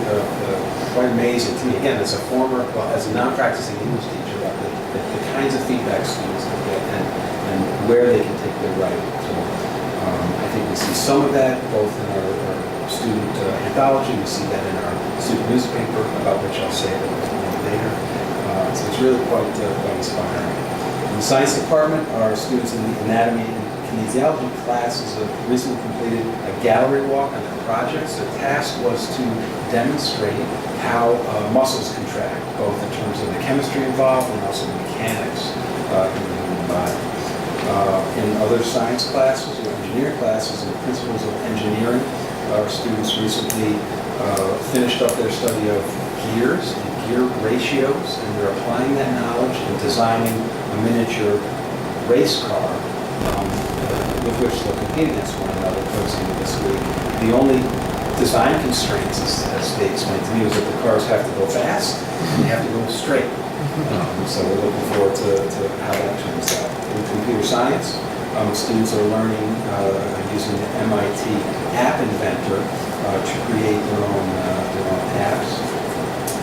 Speaker 9: quite amazing to me. Again, as a non-practicing English teacher, the kinds of feedback students can get and where they can take their writing. So I think we see some of that both in our student anthology, we see that in our student newspaper, about which I'll say a little bit more later. So it's really quite inspiring. In the science department, our students in the anatomy and kinesiology classes have recently completed a gallery walk on their projects. Their task was to demonstrate how muscles contract, both in terms of the chemistry involved and also the mechanics in the human body. In other science classes or engineering classes and principles of engineering, our students recently finished up their study of gears and gear ratios, and they're applying that knowledge and designing a miniature race car with which they'll compete against one another towards the end of this week. The only design constraints, as they explained to me, was that the cars have to go fast and they have to go straight. So we're looking forward to how that turns out. In computer science, students are learning using the MIT App Inventor to create their own apps.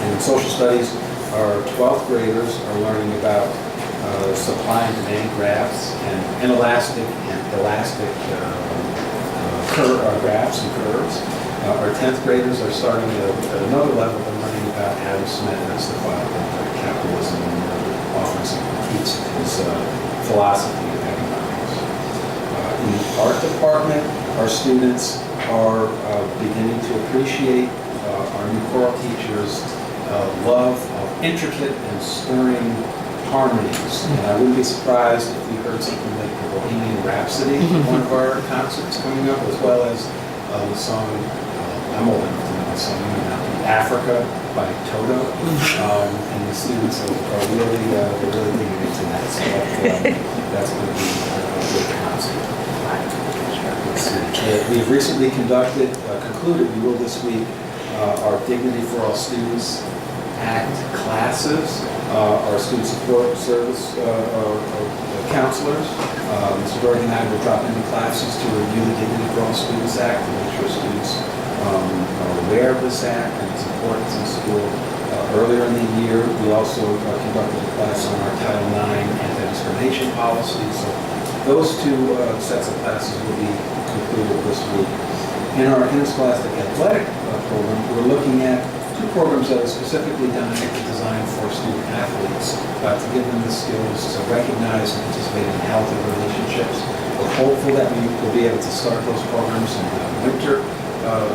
Speaker 9: And in social studies, our 12th graders are learning about supply and demand graphs and inelastic and elastic graphs and curves. Our 10th graders are starting at another level. They're learning about Adam Smith and capitalism, and offering some critiques of his philosophy of economics. In the art department, our students are beginning to appreciate our new choral teachers' love of intricate and stirring harmonies. And I wouldn't be surprised if we heard something like the Bohemian Rhapsody in one of our concerts coming up, as well as the song, I'm old enough to know the song, Africa by Toto. And the students are really leaning into that. So that's going to be a good concert. We've recently concluded, we will this week, our Dignity for All Students Act classes. Our student support service counselors. Mr. Doherty and I will drop into classes to review the Dignity for All Students Act to make sure students are aware of this act and its importance in school. Earlier in the year, we also conducted a class on our Title IX anti-discrimination policy. So those two sets of classes will be concluded this week. In our interscholastic athletic program, we're looking at two programs that are specifically designed for student athletes to give them the skills to recognize and participate in healthy relationships. We're hopeful that we will be able to start those programs in the winter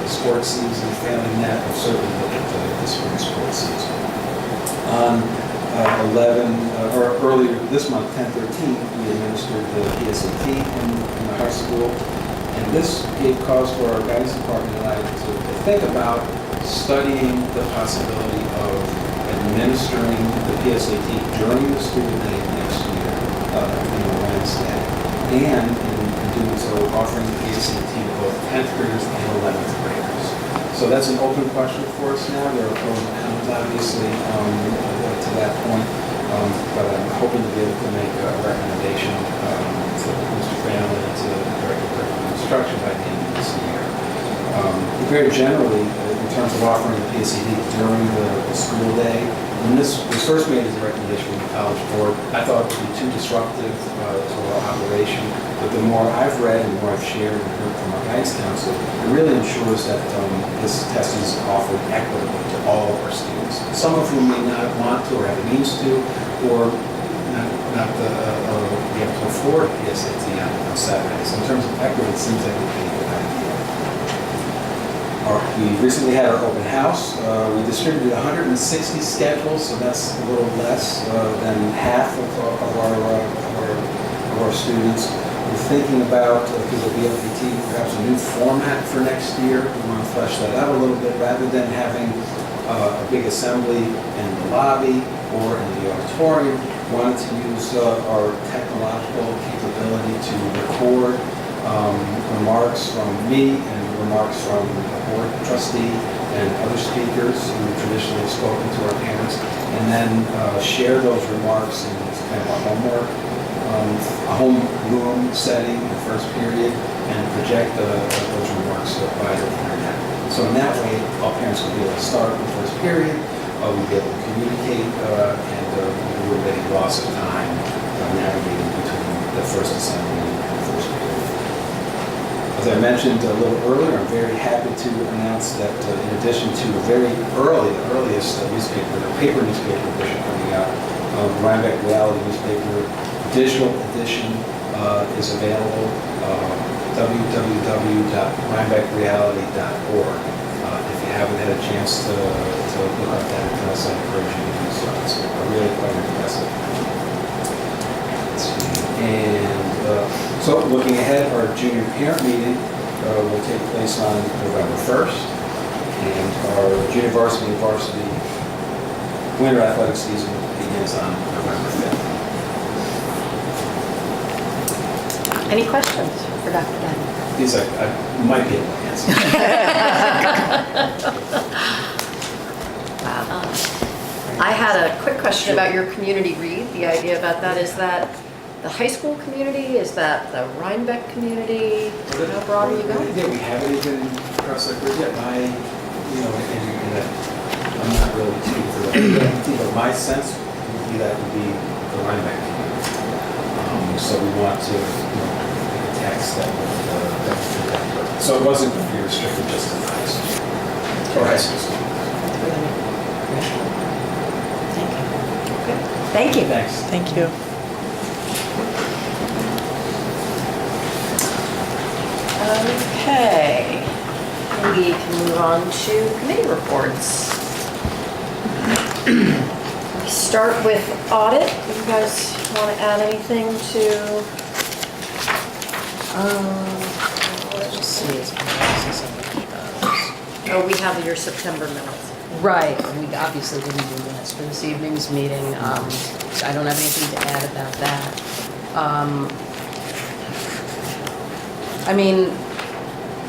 Speaker 9: sports season, failing that, we'll certainly look at the spring sports season. On earlier this month, 10/13, we administered the PSAT in the high school, and this gave cause for our guidance department and I to think about studying the possibility of administering the PSAT during the school day next year, Wednesday, and in doing so, offering the PSAT to both 10th graders and 11th graders. So that's an open question for us now. There are pros and cons, obviously, to that point, but I'm hoping to be able to make a recommendation to Mr. Family and to the Director of Curriculum Instruction by the end of this year. Very generally, in terms of offering the PSAT during the school day, when this was first made as a recommendation from the College Board, I thought it would be too disruptive to our operation. But the more I've read and the more I've shared and heard from our guidance council, it really ensures that this test is offered equitably to all of our students. Some of whom may not want to or have the means to, or not be able to afford a PSAT on Saturday. So in terms of equity, it seems like it would be a good idea. We recently had our open house. We distributed 160 schedules, so that's a little less than half of our students. We're thinking about, because of BLPT, perhaps a new format for next year. We want to flesh that out a little bit rather than having a big assembly in the lobby or in the auditorium. We wanted to use our technological capability to record remarks from me and remarks from a board trustee and other speakers who traditionally have spoken to our parents, and then share those remarks in kind of a homework, a home room setting in the first period, and project those remarks via the internet. So in that way, all parents will be able to start in the first period, we'll be able to communicate, and we will get a loss of time navigating between the first assembly and the first period. As I mentioned a little earlier, I'm very happy to announce that in addition to the earliest newspaper, the paper newspaper edition coming out, Rhinebeck Reality newspaper digital edition is available, www.rhinebeckreality.org. If you haven't had a chance to look at that address, I encourage you to do so. It's really quite impressive. Let's see. And so looking ahead, our junior parent meeting will take place on November 1st, and our junior varsity and varsity winter athletic season begins on November 5th.
Speaker 1: Any questions? For Dr. Denny.
Speaker 8: These I might be able to answer.
Speaker 1: I had a quick question about your community read. The idea about that, is that the high school community? Is that the Rhinebeck community? How broad are you going?
Speaker 8: Yeah, we haven't even crossed that bridge yet. I'm not really too for that, but my sense would be that would be the Rhinebeck community. So we want to, make a text that would, so it wasn't going to be restricted just to the high school. Or high school students.
Speaker 1: Thank you.
Speaker 8: Thanks.
Speaker 2: Thank you.
Speaker 1: Okay, maybe we can move on to committee reports. We start with audit. Do you guys want to add anything to?
Speaker 2: Let's see.
Speaker 1: Oh, we have your September minutes.
Speaker 2: Right, we obviously didn't do minutes for this evening's meeting. So I don't have anything to add about that. I mean,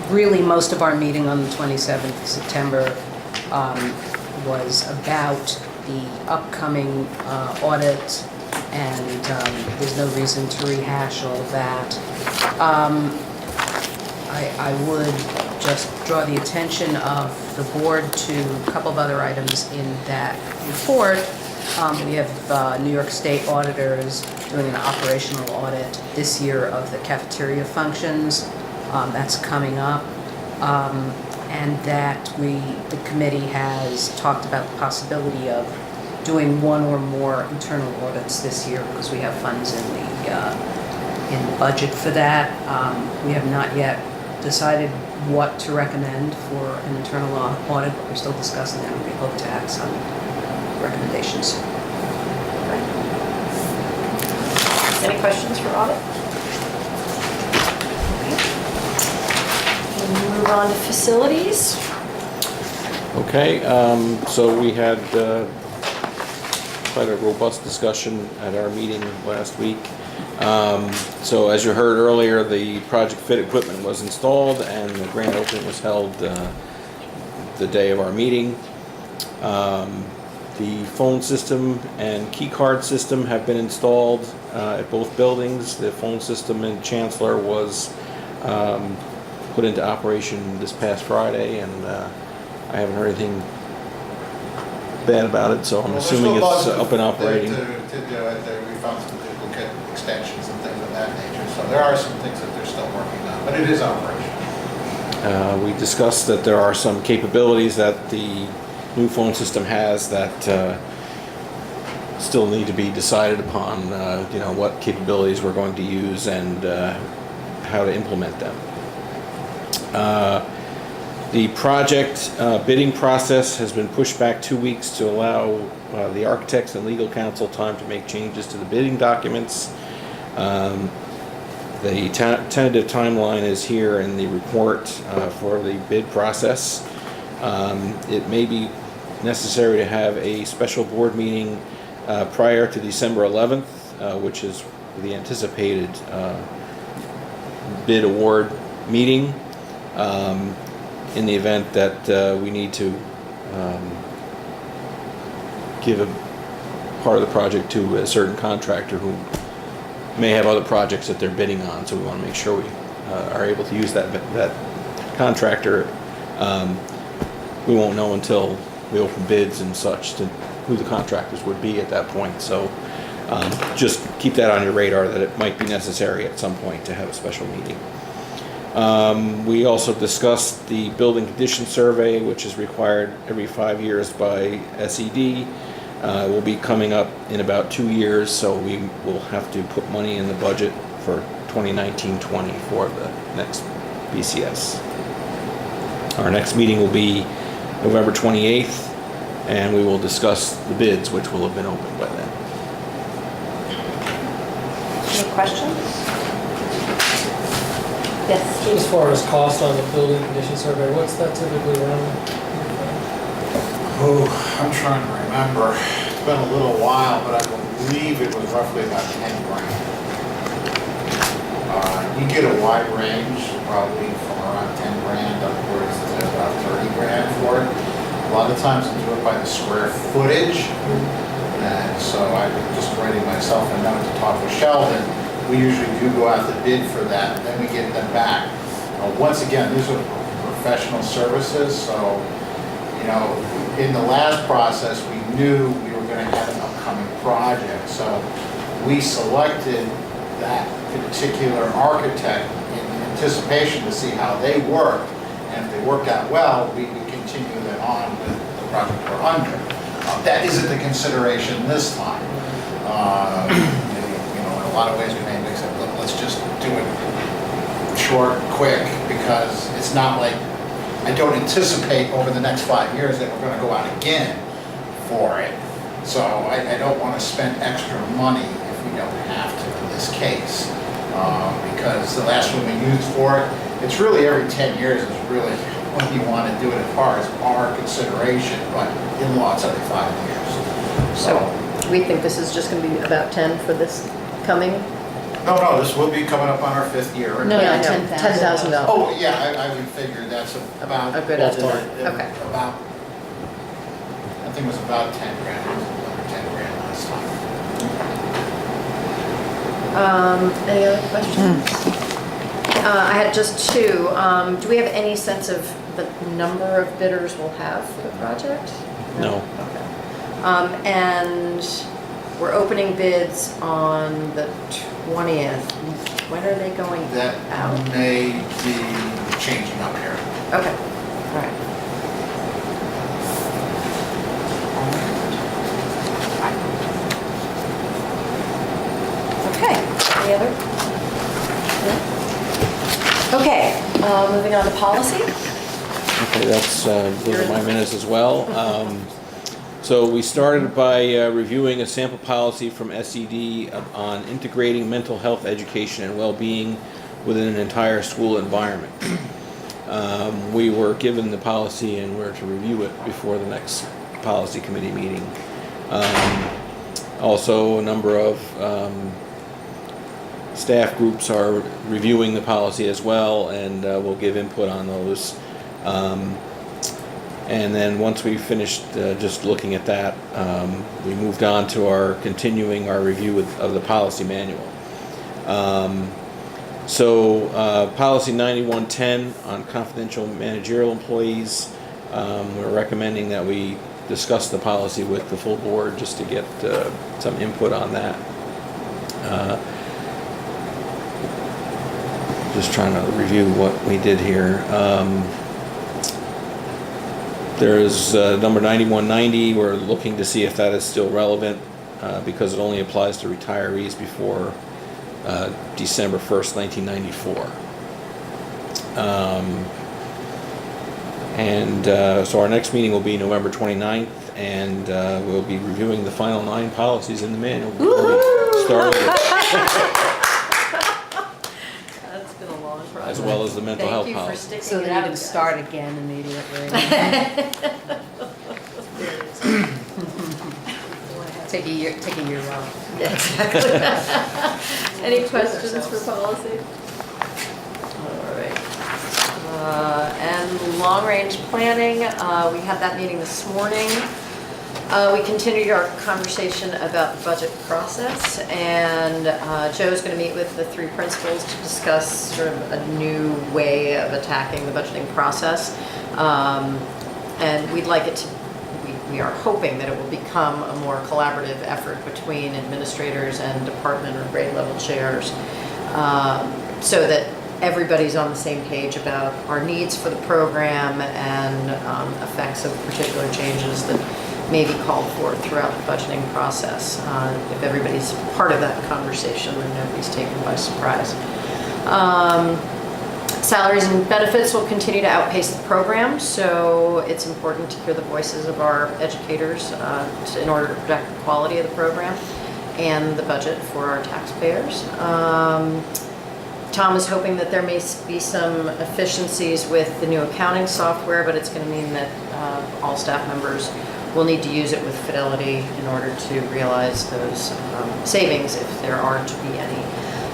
Speaker 2: really, most of our meeting on the 27th of September was about the upcoming audit, and there's no reason to rehash all of that. I would just draw the attention of the board to a couple of other items in that report. We have New York State auditors doing an operational audit this year of the cafeteria functions. That's coming up. And that the committee has talked about the possibility of doing one or more internal audits this year because we have funds in the budget for that. We have not yet decided what to recommend for an internal audit, but we're still discussing that, and we hope to have some recommendations.
Speaker 1: Any questions for audit? We'll move on to facilities.
Speaker 10: Okay, so we had quite a robust discussion at our meeting last week. So as you heard earlier, the project fit equipment was installed and the grand opening was held the day of our meeting. The phone system and key card system have been installed at both buildings. The phone system in Chancellor was put into operation this past Friday, and I haven't heard anything bad about it, so I'm assuming it's up and operating.
Speaker 7: To do it, we found some duplicate extensions and things of that nature, so there are some things that they're still working on, but it is operational.
Speaker 10: We discussed that there are some capabilities that the new phone system has that still need to be decided upon, what capabilities we're going to use and how to implement them. The project bidding process has been pushed back 2 weeks to allow the architects and legal counsel time to make changes to the bidding documents. The tentative timeline is here in the report for the bid process. It may be necessary to have a special board meeting prior to December 11th, which is the anticipated bid award meeting. In the event that we need to give a part of the project to a certain contractor who may have other projects that they're bidding on, so we want to make sure we are able to use that contractor. We won't know until we open bids and such to who the contractors would be at that point, so just keep that on your radar that it might be necessary at some point to have a special meeting. We also discussed the building condition survey, which is required every 5 years by SED. Will be coming up in about 2 years, so we will have to put money in the budget for 2019-20 for the next BCS. Our next meeting will be November 28th, and we will discuss the bids, which will have been opened by then.
Speaker 1: Any questions? Yes.
Speaker 11: As far as cost on the building condition survey, what's that typically run?
Speaker 7: Oh, I'm trying to remember. It's been a little while, but I believe it was roughly about 10 grand. You get a wide range, probably from around 10 grand upwards to about 30 grand for it. A lot of times we do it by the square footage. And so I'm just writing myself a note to talk with Sheldon. We usually do go out to bid for that, and then we get them back. Once again, these are professional services, so, you know, in the last process, we knew we were going to have an upcoming project. So we selected that particular architect in anticipation to see how they worked. And if they worked out well, we would continue them on with the project we're under. That isn't the consideration this time. You know, in a lot of ways we may mix it, but let's just do it short, quick, because it's not like, I don't anticipate over the next 5 years that we're going to go out again for it. So I don't want to spend extra money if we don't have to in this case. Because the last one we used for it, it's really every 10 years is really when you want to do it as far as our consideration, but in law it's every 5 years.
Speaker 1: So we think this is just going to be about 10 for this coming?
Speaker 7: No, this will be coming up on our 5th year.
Speaker 2: No,
Speaker 1: Yeah, I know.
Speaker 2: $10,000.
Speaker 1: $10,000.
Speaker 7: Oh, yeah, I would figure that's about.
Speaker 1: A good estimate. Okay.
Speaker 7: About, I think it was about 10 grand, it was under 10 grand last time.
Speaker 1: Any other questions? I had just two. Do we have any sense of the number of bidders we'll have for the project?
Speaker 10: No.
Speaker 1: Okay. And we're opening bids on the 20th. When are they going
Speaker 7: That
Speaker 1: out?
Speaker 7: may be changing up here.
Speaker 1: Okay, all right. Okay, any other? No? Okay, moving on to policy.
Speaker 10: Okay, those are my minutes as well. So we started by reviewing a sample policy from SED on integrating mental health education and well-being within an entire school environment. We were given the policy and we're to review it before the next policy committee meeting. Also, a number of staff groups are reviewing the policy as well, and we'll give input on those. And then once we finished just looking at that, we moved on to continuing our review of the policy manual. Policy 9110 on confidential managerial employees, we're recommending that we discuss the policy with the full board just to get some input on that. Just trying to review what we did here. There's number 9190, we're looking to see if that is still relevant because it only applies to retirees before December 1st, 1994. So our next meeting will be November 29th, and we'll be reviewing the final 9 policies in the manual before we start
Speaker 1: That's been a long process.
Speaker 10: as well as the mental health
Speaker 1: Thank you for
Speaker 10: policy.
Speaker 1: sticking
Speaker 2: So
Speaker 1: it
Speaker 2: then
Speaker 1: out,
Speaker 2: you can
Speaker 1: guys.
Speaker 2: start again immediately. Take a year off.
Speaker 1: Yeah, exactly. Any questions for policy? All right. And long-range planning, we had that meeting this morning. We continued our conversation about the budget process, and Joe's going to meet with the 3 principals to discuss sort of a new way of attacking the budgeting process. And we'd like it to, we are hoping that it will become a more collaborative effort between administrators and department or grade level chairs, so that everybody's on the same page about our needs for the program and effects of particular changes that may be called for throughout the budgeting process. If everybody's part of that conversation, then nobody's taken by surprise. Salaries and benefits will continue to outpace the program, so it's important to hear the voices of our educators in order to protect the quality of the program and the budget for our taxpayers. Tom is hoping that there may be some efficiencies with the new accounting software, but it's going to mean that all staff members will need to use it with fidelity in order to realize those savings if there are to be any.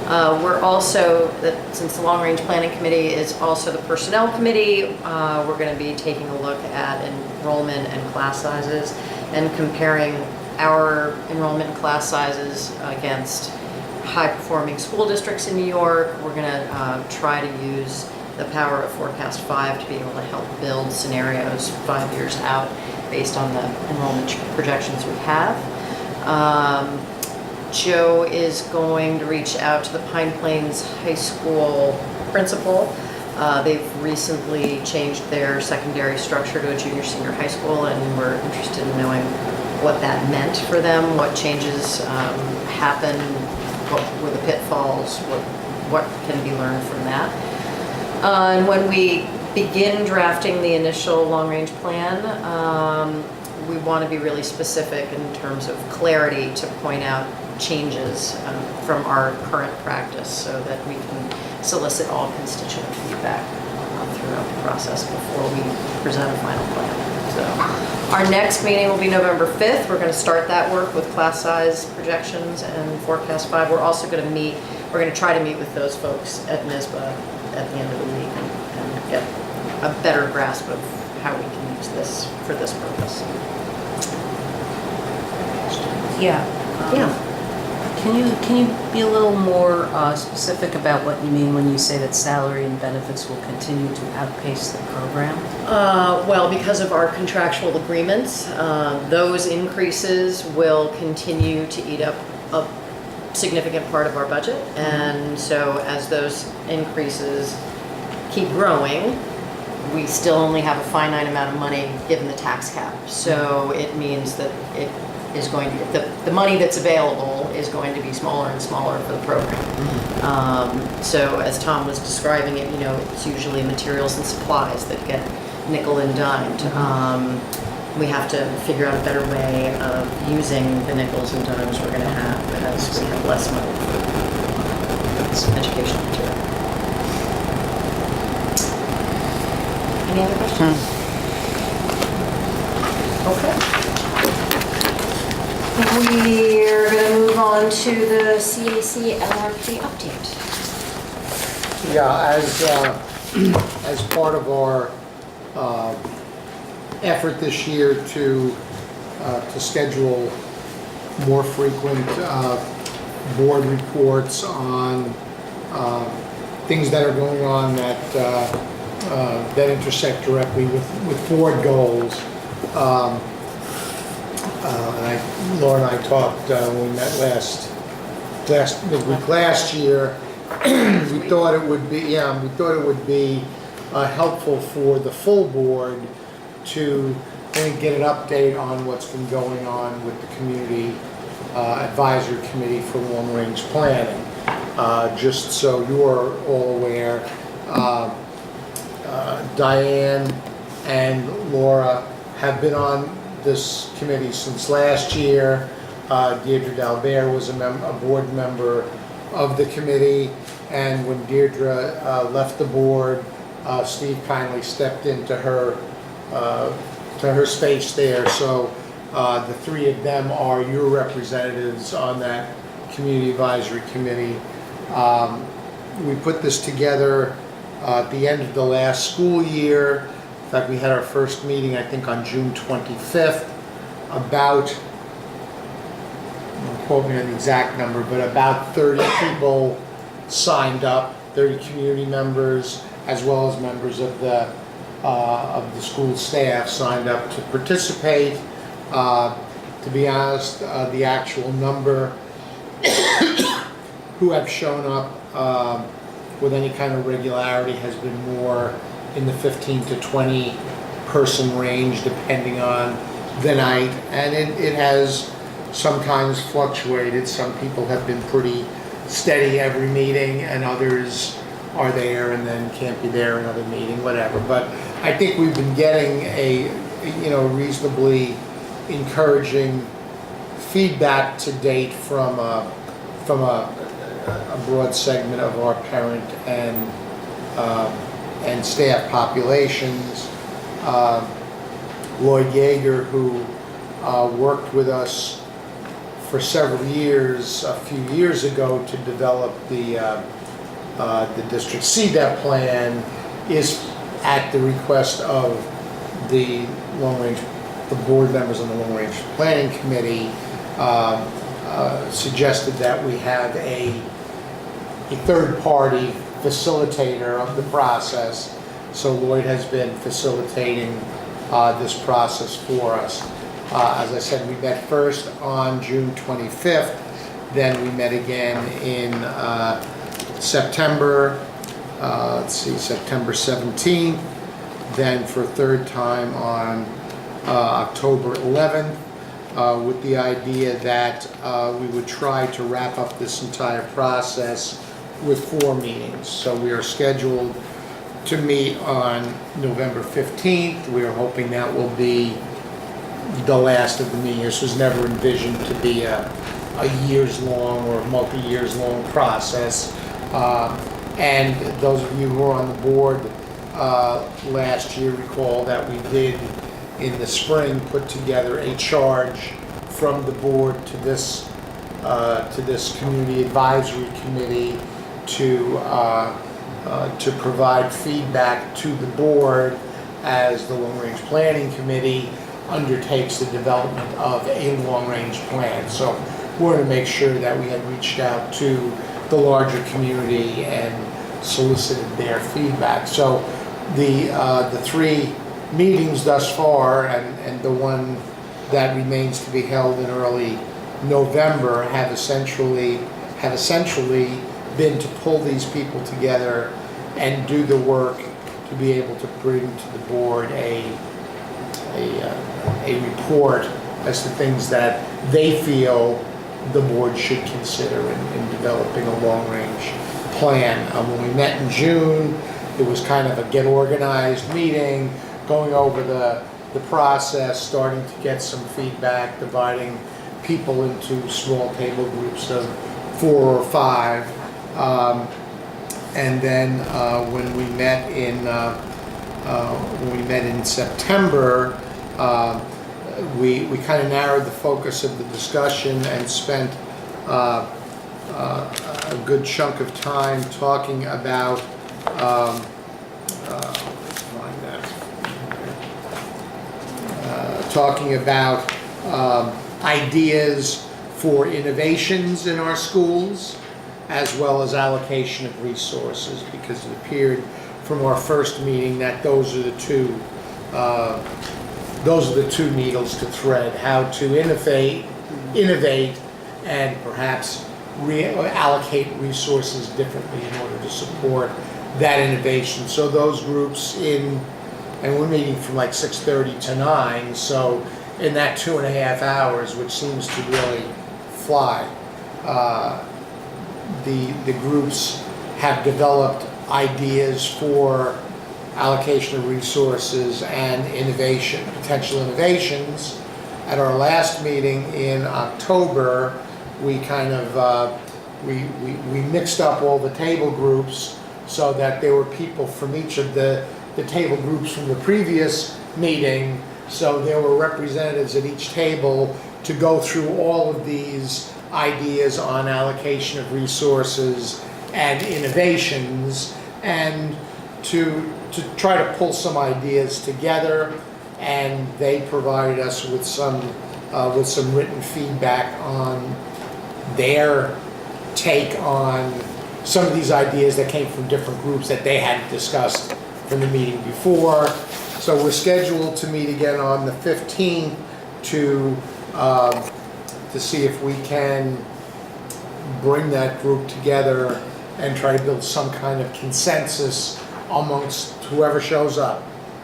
Speaker 1: We're also, since the Long Range Planning Committee is also the Personnel Committee, we're going to be taking a look at enrollment and class sizes and comparing our enrollment and class sizes against high-performing school districts in New York. We're going to try to use the power of Forecast 5 to be able to help build scenarios 5 years out based on the enrollment projections we have. Joe is going to reach out to the Pine Plains High School principal. They've recently changed their secondary structure to a junior-senior high school, and we're interested in knowing what that meant for them, what changes happened, what were the pitfalls, what can be learned from that. And when we begin drafting the initial long-range plan, we want to be really specific in terms of clarity to point out changes from our current practice so that we can solicit all constituent feedback throughout the process before we present a final plan. So our next meeting will be November 5th. We're going to start that work with class size projections and Forecast 5. We're also going to we're going to try to meet with those folks at NYSBA at the end of the week and get a better grasp of how we can use this for this purpose.
Speaker 2: Yeah. Can you be a little more specific about what you mean when you say that salary and benefits will continue to outpace the program?
Speaker 1: Well, because of our contractual agreements, those increases will continue to eat up a significant part of our budget. And so as those increases keep growing, we still only have a finite amount of money given the tax cap. So it means that it is going to, the money that's available is going to be smaller and smaller for the program. So as Tom was describing it, it's usually materials and supplies that get nickel and dimed. We have to figure out a better way of using the nickels and dimes we're going to have as we have less money for educational material. Any other questions? Okay. We're going to move on to the CAC LRP update.
Speaker 3: Yeah, as part of our effort this year to schedule more frequent board reports on things that are going on that intersect directly with board goals. Laura and I talked when we met midweek last year. we thought it would be helpful for the full board to get an update on what's been going on with the community advisory committee for long range planning. Just so you're all aware, Diane and Laura have been on this committee since last year. Deirdre Dalbert was a board member of the committee, and when Deirdre left the board, Steve kindly stepped into her space there. So the three of them are your representatives on that community advisory committee. We put this together at the end of the last school year. In fact, we had our first meeting, I think, on June 25th. Don't quote me on the exact number, but about 30 people signed up, 30 community members, as well as members of the school staff signed up to participate. To be honest, the actual number who have shown up with any kind of regularity has been more in the 15 to 20 person range, depending on the night, and it has sometimes fluctuated. Some people have been pretty steady every meeting, and others are there and then can't be there another meeting, whatever. But I think we've been getting a reasonably encouraging feedback to date from a broad segment of our parent and staff populations. Lloyd Yeager, who worked with us for several years, a few years ago, to develop the district CDEP plan is at the request of the board members on the Long Range Planning Committee, suggested that we have a third-party facilitator of the process. So Lloyd has been facilitating this process for us. As I said, we met first on June 25th, then we met again in September, September 17th, then for a third time on October 11th, with the idea that we would try to wrap up this entire process with 4 meetings. So we are scheduled to meet on November 15th. We are hoping that will be the last of the meetings. This was never envisioned to be a years-long or multi-years long process. And those of you who were on the board last year recall that we did in the spring put together a charge from the board to this community advisory committee to provide feedback to the board as the Long Range Planning Committee undertakes the development of a long-range plan. So we wanted to make sure that we had reached out to the larger community and solicited their feedback. So the 3 meetings thus far and the one that remains to be held in early November have essentially been to pull these people together and do the work to be able to bring to the board a report as to things that they feel the board should consider in developing a long-range plan. When we met in June, it was kind of a get organized meeting, going over the process, starting to get some feedback, dividing people into small table groups of 4 or 5. And then when we met in September, we kind of narrowed the focus of the discussion and spent a good chunk of time talking about ideas for innovations in our schools, as well as allocation of resources, because it appeared from our first meeting that those are the two needles to thread: how to innovate, and perhaps allocate resources differently in order to support that innovation. So those groups and we're meeting from like 6:30 to 9, so in that 2.5 hours, which seems to really fly, the groups have developed ideas for allocation of resources and innovation, potential innovations. At our last meeting in October, we kind of we mixed up all the table groups so that there were people from each of the table groups from the previous meeting. So there were representatives at each table to go through all of these ideas on allocation of resources and innovations, and to try to pull some ideas together. And they provided us with some written feedback on their take on some of these ideas that came from different groups that they hadn't discussed from the meeting before. So we're scheduled to meet again on the 15th to see if we can bring that group together and try to build some kind of consensus amongst whoever shows up,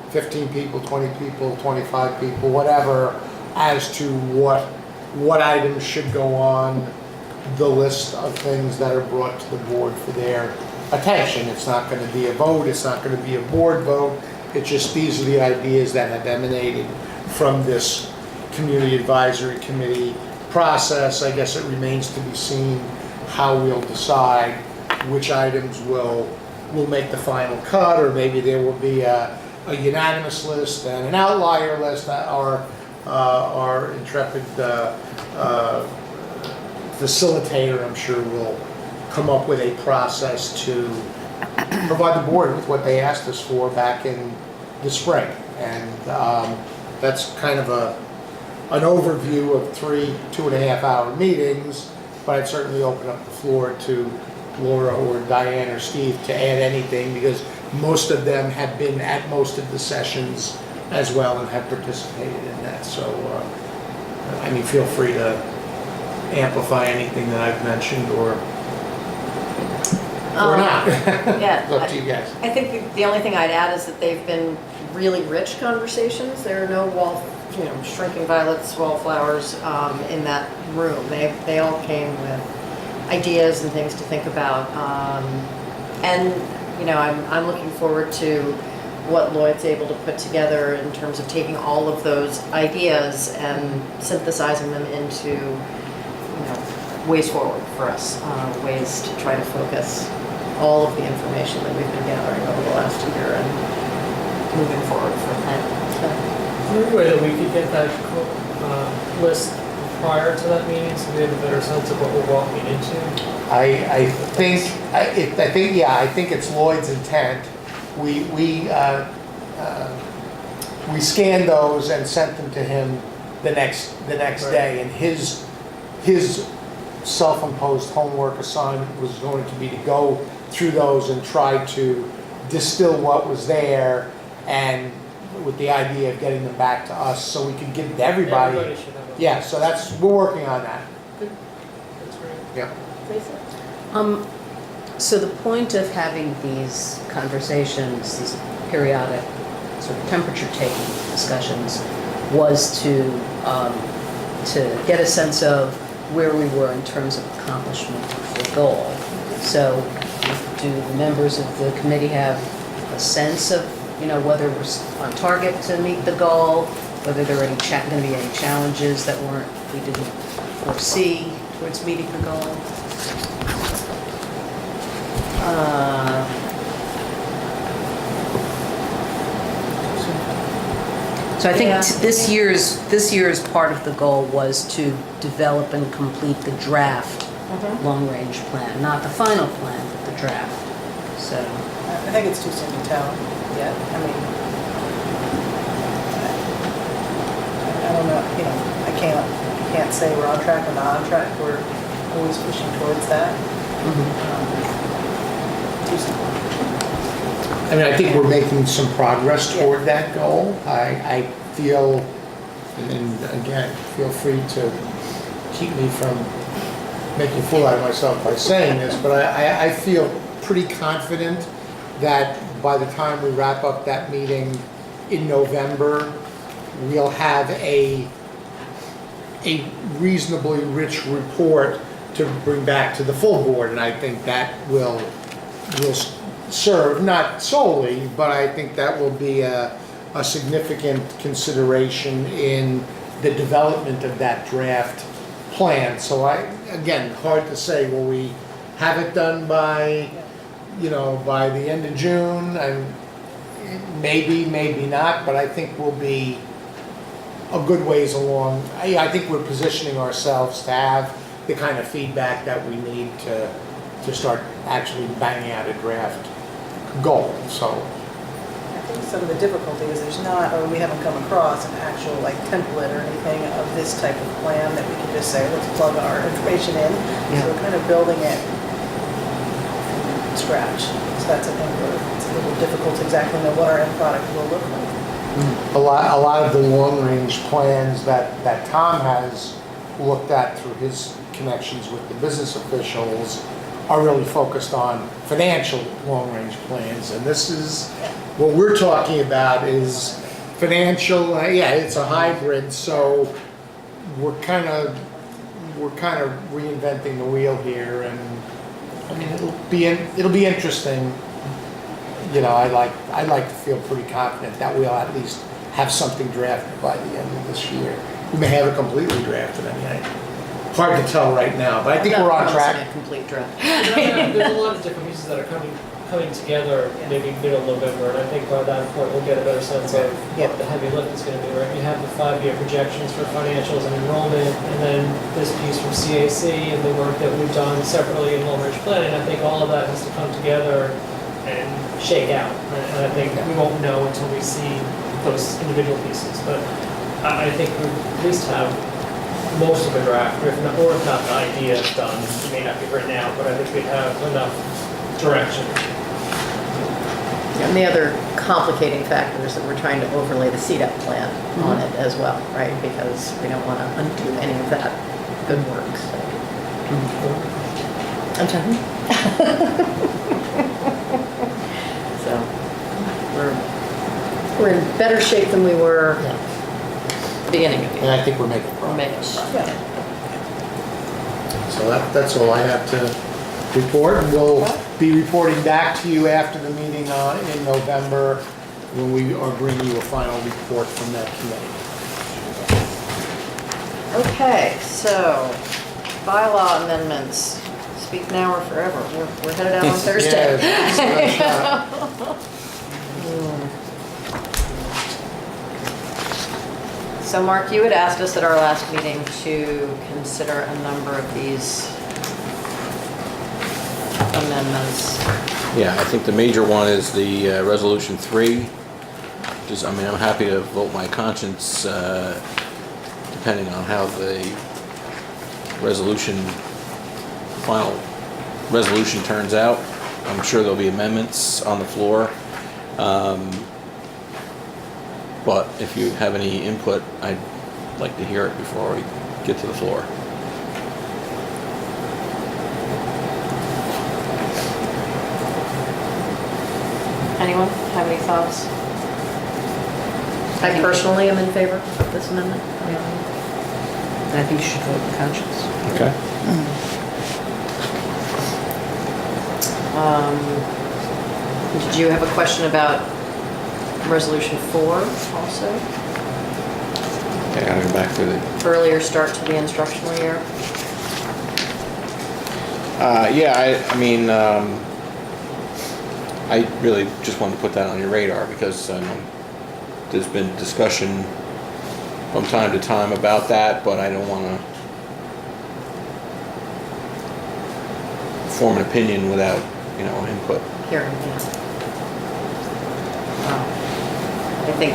Speaker 3: 15 people, 20 people, 25 people, whatever, as to what items should go on the list of things that are brought to the board for their attention. It's not going to be a vote, it's not going to be a board vote, it's just these are the ideas that have emanated from this community advisory committee process. I guess it remains to be seen how we'll decide which items will make the final cut, or maybe there will be a unanimous list and an outlier list. Our intrepid facilitator, I'm sure, will come up with a process to provide the board with what they asked us for back in the spring. And that's kind of an overview of 3 2.5-hour meetings, but I'd certainly open up the floor to Laura or Diane or Steve to add anything, because most of them have been at most of the sessions as well and have participated in that. So, I mean, feel free to amplify anything that I've mentioned or not.
Speaker 1: Yeah.
Speaker 3: It's up to you guys.
Speaker 1: I think the only thing I'd add is that they've been really rich conversations. There are no shrinking violets, wallflowers in that room. They all came with ideas and things to think about. And I'm looking forward to what Lloyd's able to put together in terms of taking all of those ideas and synthesizing them into ways forward for us, ways to try to focus all of the information that we've been gathering over the last year and moving forward from that.
Speaker 11: Is there a way that we could get that list prior to that meeting so we have a better sense of what we're walking into?
Speaker 3: I think it's Lloyd's intent. We scanned those and sent them to him the next day, and his self-imposed homework assignment was going to be to go through those and try to distill what was there, and with the idea of getting them back to us so we could give it to everybody.
Speaker 11: Everybody should have a-
Speaker 3: Yeah, so we're working on that.
Speaker 11: That's great.
Speaker 3: Yeah.
Speaker 2: So the point of having these conversations, these periodic sort of temperature-taking discussions, was to get a sense of where we were in terms of accomplishment of the goal. So do the members of the committee have a sense of, whether we're on target to meet the goal, whether there are going to be any challenges that we didn't foresee towards meeting the goal? So I think this year's part of the goal was to develop and complete the draft long-range plan, not the final plan, but the draft. So
Speaker 12: I think it's too soon to tell yet. I mean, I don't know, I can't say we're on track or not on track. We're always pushing towards that. Too soon.
Speaker 3: I mean, I think we're making some progress toward that goal. I feel, and again, feel free to keep me from making a fool out of myself by saying this, but I feel pretty confident that by the time we wrap up that meeting in November, we'll have a reasonably rich report to bring back to the full board, and I think that will serve, not solely, but I think that will be a significant consideration in the development of that draft plan. So again, hard to say, will we have it done by the end of June? And maybe not, but I think we'll be a good ways along. I think we're positioning ourselves to have the kind of feedback that we need to start actually banging out a draft goal. So
Speaker 12: I think some of the difficulty is we haven't come across an actual template or anything of this type of plan that we can just say, let's plug our information in. So we're kind of building it from scratch. So that's, I think, where it's a little difficult to exactly know what our end product will look like.
Speaker 3: a lot of the long-range plans that Tom has looked at through his connections with the business officials are really focused on financial long-range plans, and this is what we're talking about is financial. It's a hybrid, so we're kind of reinventing the wheel here, and I mean it'll be interesting. I'd like to feel pretty confident that we'll at least have something drafted by the end of this year. We may have it completely drafted. I mean, hard to tell right now, but I think we're on
Speaker 1: I'm not
Speaker 3: track.
Speaker 1: promising a complete draft.
Speaker 11: There's a lot of different pieces that are coming together, maybe middle of November, and I think by that point, we'll get a better sense of what the heavy lift is gonna be, right? You have the 5-year projections for financials and enrollment, and then this piece from CAC and the work that we've done separately in long-range planning. I think all of that has to come together and shake out, and I think we won't know until we see those individual pieces, but I think we at least have most of the draft, or if not the idea done. It may not be written out, but I think we have enough direction.
Speaker 1: And the other complicating factor is that we're trying to overlay the CDEP plan on it as well, right? Because we don't want to undo any of that good work, so. I'm sorry? So, we're in better shape than we were beginning of the
Speaker 3: And
Speaker 1: year.
Speaker 3: I think we're making
Speaker 1: We're
Speaker 3: progress.
Speaker 1: making
Speaker 3: So that's all I have to report. And we'll be reporting back to you after the meeting in November when we are bringing you a final report from that committee.
Speaker 1: Okay, so bylaw amendments, speak now or forever. We're headed out on Thursday.
Speaker 3: Yeah,
Speaker 1: So Mark, you had asked us at our last meeting to consider a number of these amendments.
Speaker 10: Yeah, I think the major one is the Resolution 3. Which is, I mean, I'm happy to vote my conscience depending on how the final resolution turns out. I'm sure there'll be amendments on the floor. But if you have any input, I'd like to hear it before we get to the floor.
Speaker 1: Anyone have any thoughts? I personally am in favor of this amendment.
Speaker 2: And I think you should vote with conscience.
Speaker 10: Okay.
Speaker 1: Did you have a question about Resolution 4 also?
Speaker 10: Okay, I'll go back to the...
Speaker 1: Earlier start to the instructional year?
Speaker 10: Yeah, I mean, I really just wanted to put that on your radar because there's been discussion from time to time about that, but I don't want to form an opinion without, input.
Speaker 1: Hearing, yeah. I think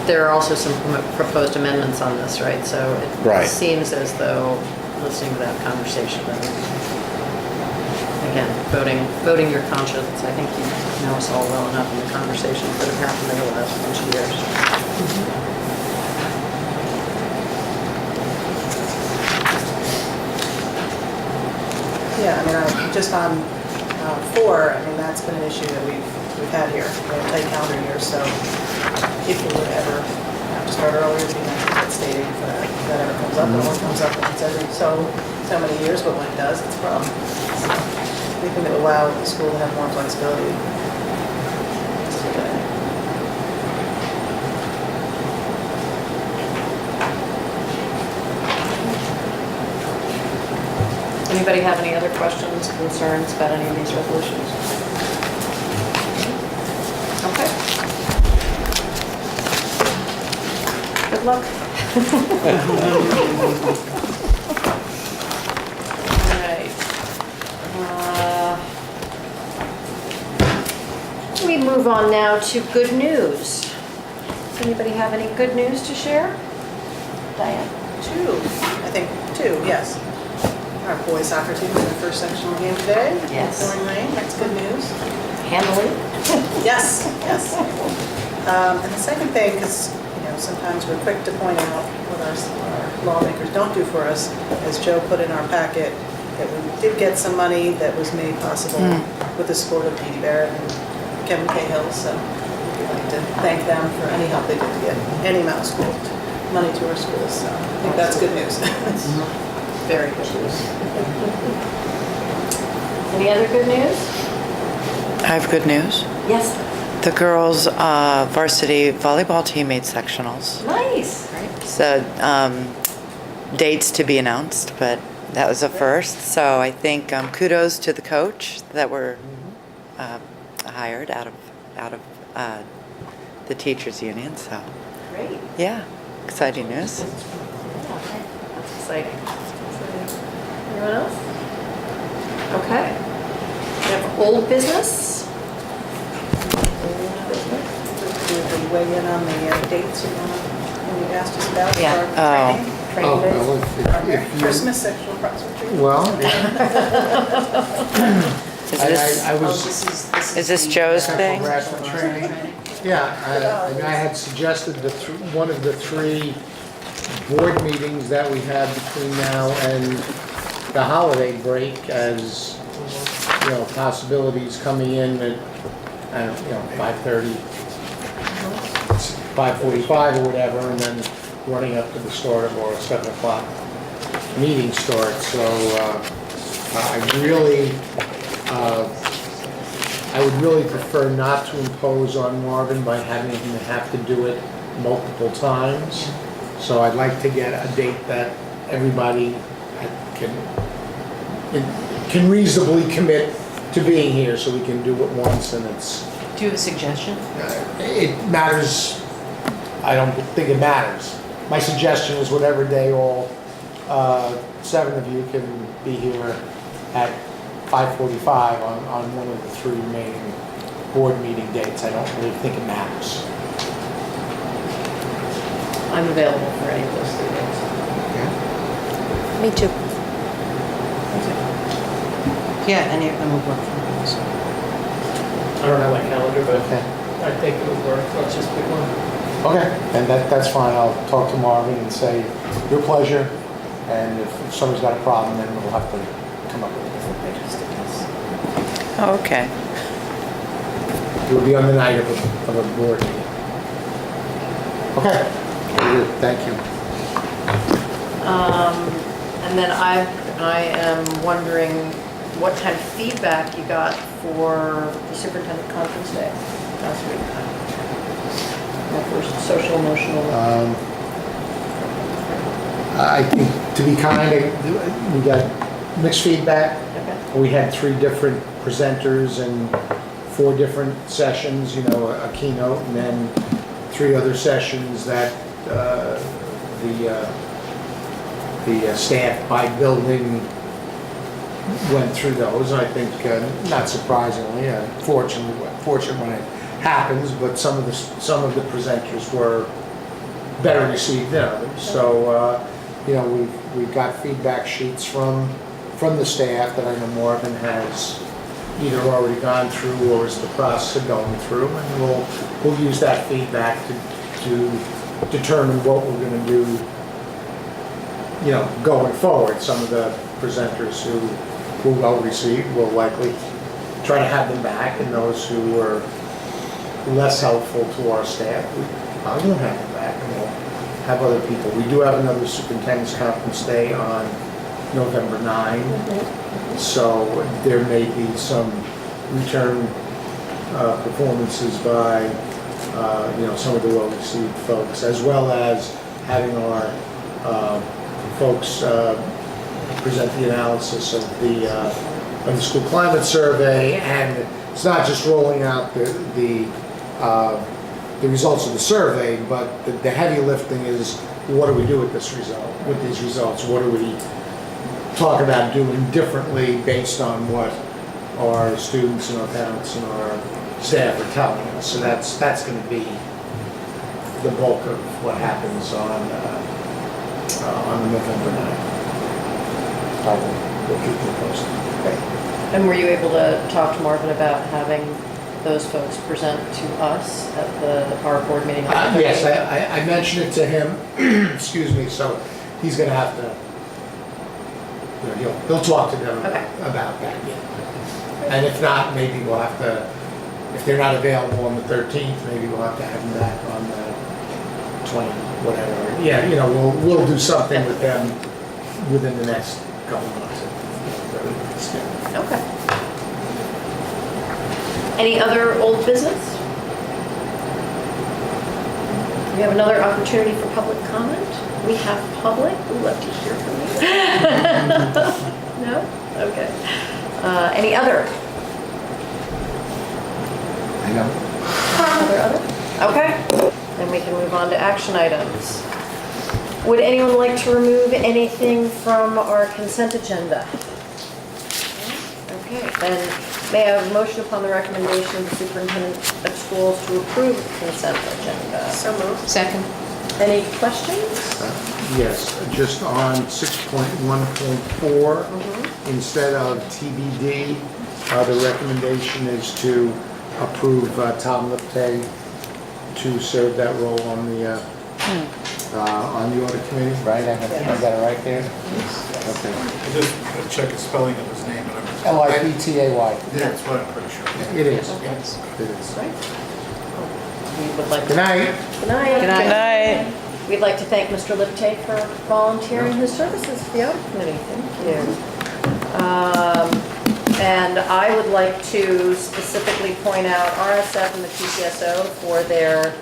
Speaker 1: there are also some proposed amendments on this, right? So it
Speaker 10: Right.
Speaker 1: seems as though, listening to that conversation, that, again, voting your conscience, I think you know us all well enough in the conversations that have happened in the last bunch of years.
Speaker 12: Yeah, I mean, just on 4, I mean, that's been an issue that we've had here. We have tight calendar years, so if we would ever have to start earlier, it'd be nice to get stating if that ever comes up. It only comes up once every so many years, but when it does, it's a problem. So anything that would allow the school to have more flexibility. It's a good idea.
Speaker 1: Anybody have any other questions, concerns about any of these resolutions? Okay. Good luck. All right. We move on now to good news. Does anybody have any good news to share? Diane?
Speaker 12: 2, I think 2, yes. Our boys soccer team was in the first sectional game today.
Speaker 1: Yes.
Speaker 12: Pouring rain, that's good news.
Speaker 1: Handily?
Speaker 12: Yes, yes. And the second thing, because sometimes we're quick to point out what our lawmakers don't do for us, as Joe put in our packet, that we did get some money that was made possible with the support of Dee Dee Barrett and Kevin Cahill. So we'd like to thank them for any help they did to get any amount of school money to our schools. So I think that's good news.
Speaker 1: Very good news. Any other good news?
Speaker 13: I have good news.
Speaker 1: Yes.
Speaker 13: The girls' varsity volleyball team made sectionals.
Speaker 1: Nice.
Speaker 13: So dates to be announced, but that was a first. So I think kudos to the coach that were hired out of the teachers union. So
Speaker 1: Great.
Speaker 13: yeah, exciting news.
Speaker 1: That's exciting. Anyone else? Okay. We have old business.
Speaker 12: Do we weigh in on the dates when you asked us about
Speaker 1: Yeah.
Speaker 12: for our training?
Speaker 3: Oh,
Speaker 1: Training days.
Speaker 3: well, if you-
Speaker 12: Christmas sexual approximation.
Speaker 3: Well,
Speaker 13: Is this,
Speaker 3: I
Speaker 1: Oh,
Speaker 3: was.
Speaker 13: is this Joe's
Speaker 3: Sexual
Speaker 13: thing?
Speaker 3: harassment training. Yeah, I had suggested one of the 3 board meetings that we had between now and the holiday break as, possibilities coming in at, 5:30, 5:45 or whatever, and then running up to the start of our 7 o'clock meeting start. So I would really prefer not to impose on Marvin by having him have to do it multiple times. So I'd like to get a date that everybody can reasonably commit to being here, so we can do it once and it's.
Speaker 2: Do you have a suggestion?
Speaker 3: It matters, I don't think it matters. My suggestion is whatever day all 7 of you can be here at 5:45 on one of the 3 main board meeting dates. I don't really think it matters.
Speaker 1: I'm available for any of those 3 days.
Speaker 6: Me too.
Speaker 2: Yeah, any of them would work for me. So.
Speaker 11: I don't have my calendar, but
Speaker 3: Okay.
Speaker 11: I think it would work. Let's just pick one.
Speaker 3: Okay, and that's fine. I'll talk to Marvin and say, your pleasure. And if somebody's got a problem, then we'll have to come up with a different date.
Speaker 13: Oh, okay.
Speaker 3: It will be on the night of a board meeting. Okay, very good. Thank you.
Speaker 1: And then I am wondering what kind of feedback you got for the superintendent conference day last week. Our first social emotional.
Speaker 3: I think, to be kind, we got mixed feedback.
Speaker 1: Okay.
Speaker 3: We had 3 different presenters and 4 different sessions, a keynote, and then 3 other sessions that the staff by building went through those. I think, not surprisingly, fortunate when it happens, but some of the presenters were better received than others. So, we've got feedback sheets from the staff that I know Marvin has either already gone through or is in the process of going through, and we'll use that feedback to determine what we're going to do, going forward. Some of the presenters who were well received, we'll likely try to have them back, and those who were less helpful to our staff, I won't have them back, and we'll have other people. We do have another superintendent's conference day on November 9, so there may be some return performances by some of the well-received folks, as well as having our folks present the analysis of the school climate survey. And it's not just rolling out the results of the survey, but the heavy lifting is, what do we do with these results? What do we talk about doing differently based on what our students and our parents and our staff are telling us? So that's going to be the bulk of what happens on November 9th. We'll keep you posted.
Speaker 1: Great. And were you able to talk to Marvin about having those folks present to us at our board meeting on the 13th?
Speaker 3: Yes, I mentioned it to him, excuse me, so he's going to have to, he'll talk to them about that, yeah. And if not, maybe we'll have to, if they're not available on the 13th, maybe we'll have to have them back on the 20th, whatever. Yeah, we'll do something with them within the next couple months.
Speaker 1: Okay. Any other old business? We have another opportunity for public comment. We have public, we'd love to hear from you. No? Okay. Any other?
Speaker 3: I know.
Speaker 1: Other? Okay, then we can move on to action items. Would anyone like to remove anything from our consent agenda? Okay, then may I have a motion upon the recommendation of the superintendent of schools to approve the consent agenda?
Speaker 12: So moved.
Speaker 2: Second.
Speaker 1: Any questions?
Speaker 3: Yes, just on 6.1.4, instead of TBD, the recommendation is to approve Tom Liptay to serve that role on the audit committee, right? I got it right there? Okay.
Speaker 7: I just check the spelling of his name.
Speaker 3: Liptay.
Speaker 7: That's what I'm pretty sure.
Speaker 3: It is.
Speaker 1: Yes.
Speaker 3: It is.
Speaker 1: Right. We would like to.
Speaker 3: Good night.
Speaker 1: Good night.
Speaker 13: Good night.
Speaker 1: We'd like to thank Mr. Liptay for volunteering his services to the audit committee. Thank you. And I would like to specifically point out RSF and the PCSO for their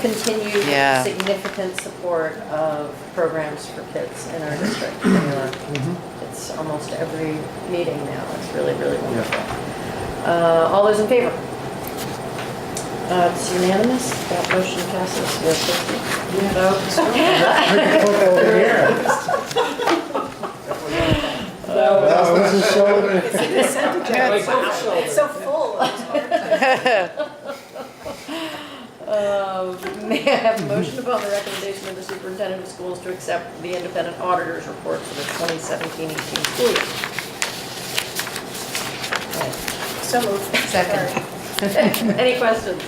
Speaker 1: continued
Speaker 13: Yeah.
Speaker 1: significant support of programs for kids in our district. It's almost every meeting now. It's really, really wonderful. All those in favor? It's unanimous. That motion passes with 50 votes.
Speaker 12: It's a consent agenda. It's so full.
Speaker 1: May I have a motion upon the recommendation of the superintendent of schools to accept the independent auditor's report for the 2017-18 school year?
Speaker 12: So moved.
Speaker 2: Second.
Speaker 1: Any questions?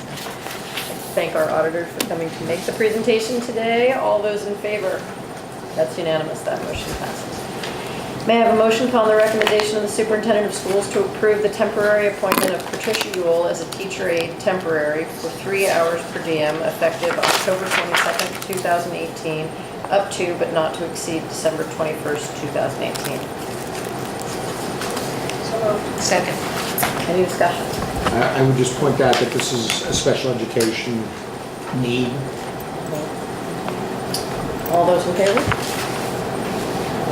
Speaker 1: Thank our auditors for coming to make the presentation today. All those in favor? That's unanimous. That motion passes. May I have a motion upon the recommendation of the superintendent of schools to approve the temporary appointment of Patricia Ewell as a teacher aide temporary for 3 hours per diem effective October 22nd, 2018, up to but not to exceed December 21st, 2018.
Speaker 12: So moved.
Speaker 2: Second.
Speaker 1: Any discussion?
Speaker 3: I would just point out that this is a special education need.
Speaker 1: All those in favor?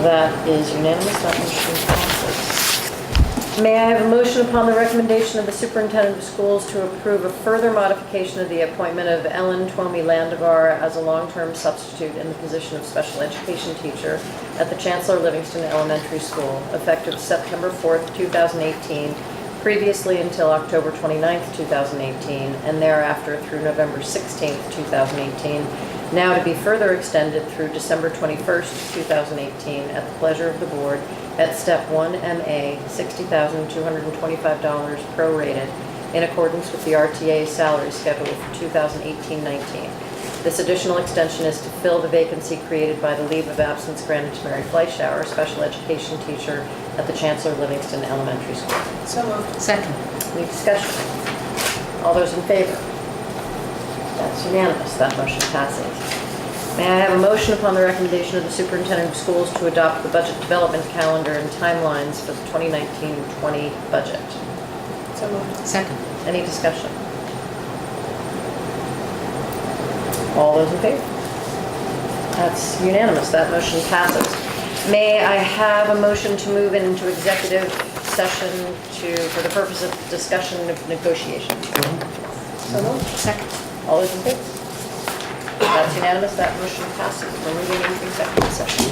Speaker 1: That is unanimous. That motion passes. May I have a motion upon the recommendation of the superintendent of schools to approve a further modification of the appointment of Ellen Twomey Landivar as a long-term substitute in the position of special education teacher at the Chancellor Livingston Elementary School, effective September 4th, 2018, previously until October 29th, 2018, and thereafter through November 16th, 2018, now to be further extended through December 21st, 2018, at the pleasure of the board, at Step 1MA, $60,225 prorated, in accordance with the RTA salary schedule for 2018-19. This additional extension is to fill the vacancy created by the leave of absence granted to Mary Fleischauer, special education teacher at the Chancellor Livingston Elementary School.
Speaker 12: So moved.
Speaker 2: Second.
Speaker 1: Any discussion? All those in favor? That's unanimous. That motion passes. May I have a motion upon the recommendation of the superintendent of schools to adopt the budget development calendar and timelines for the 2019-20 budget?
Speaker 12: So moved.
Speaker 2: Second.
Speaker 1: Any discussion? All those in favor? That's unanimous. That motion passes. May I have a motion to move into executive session for the purpose of discussion of negotiations?
Speaker 12: So moved.
Speaker 2: Second.
Speaker 1: All those in favor? That's unanimous. That motion passes. We're moving into executive session.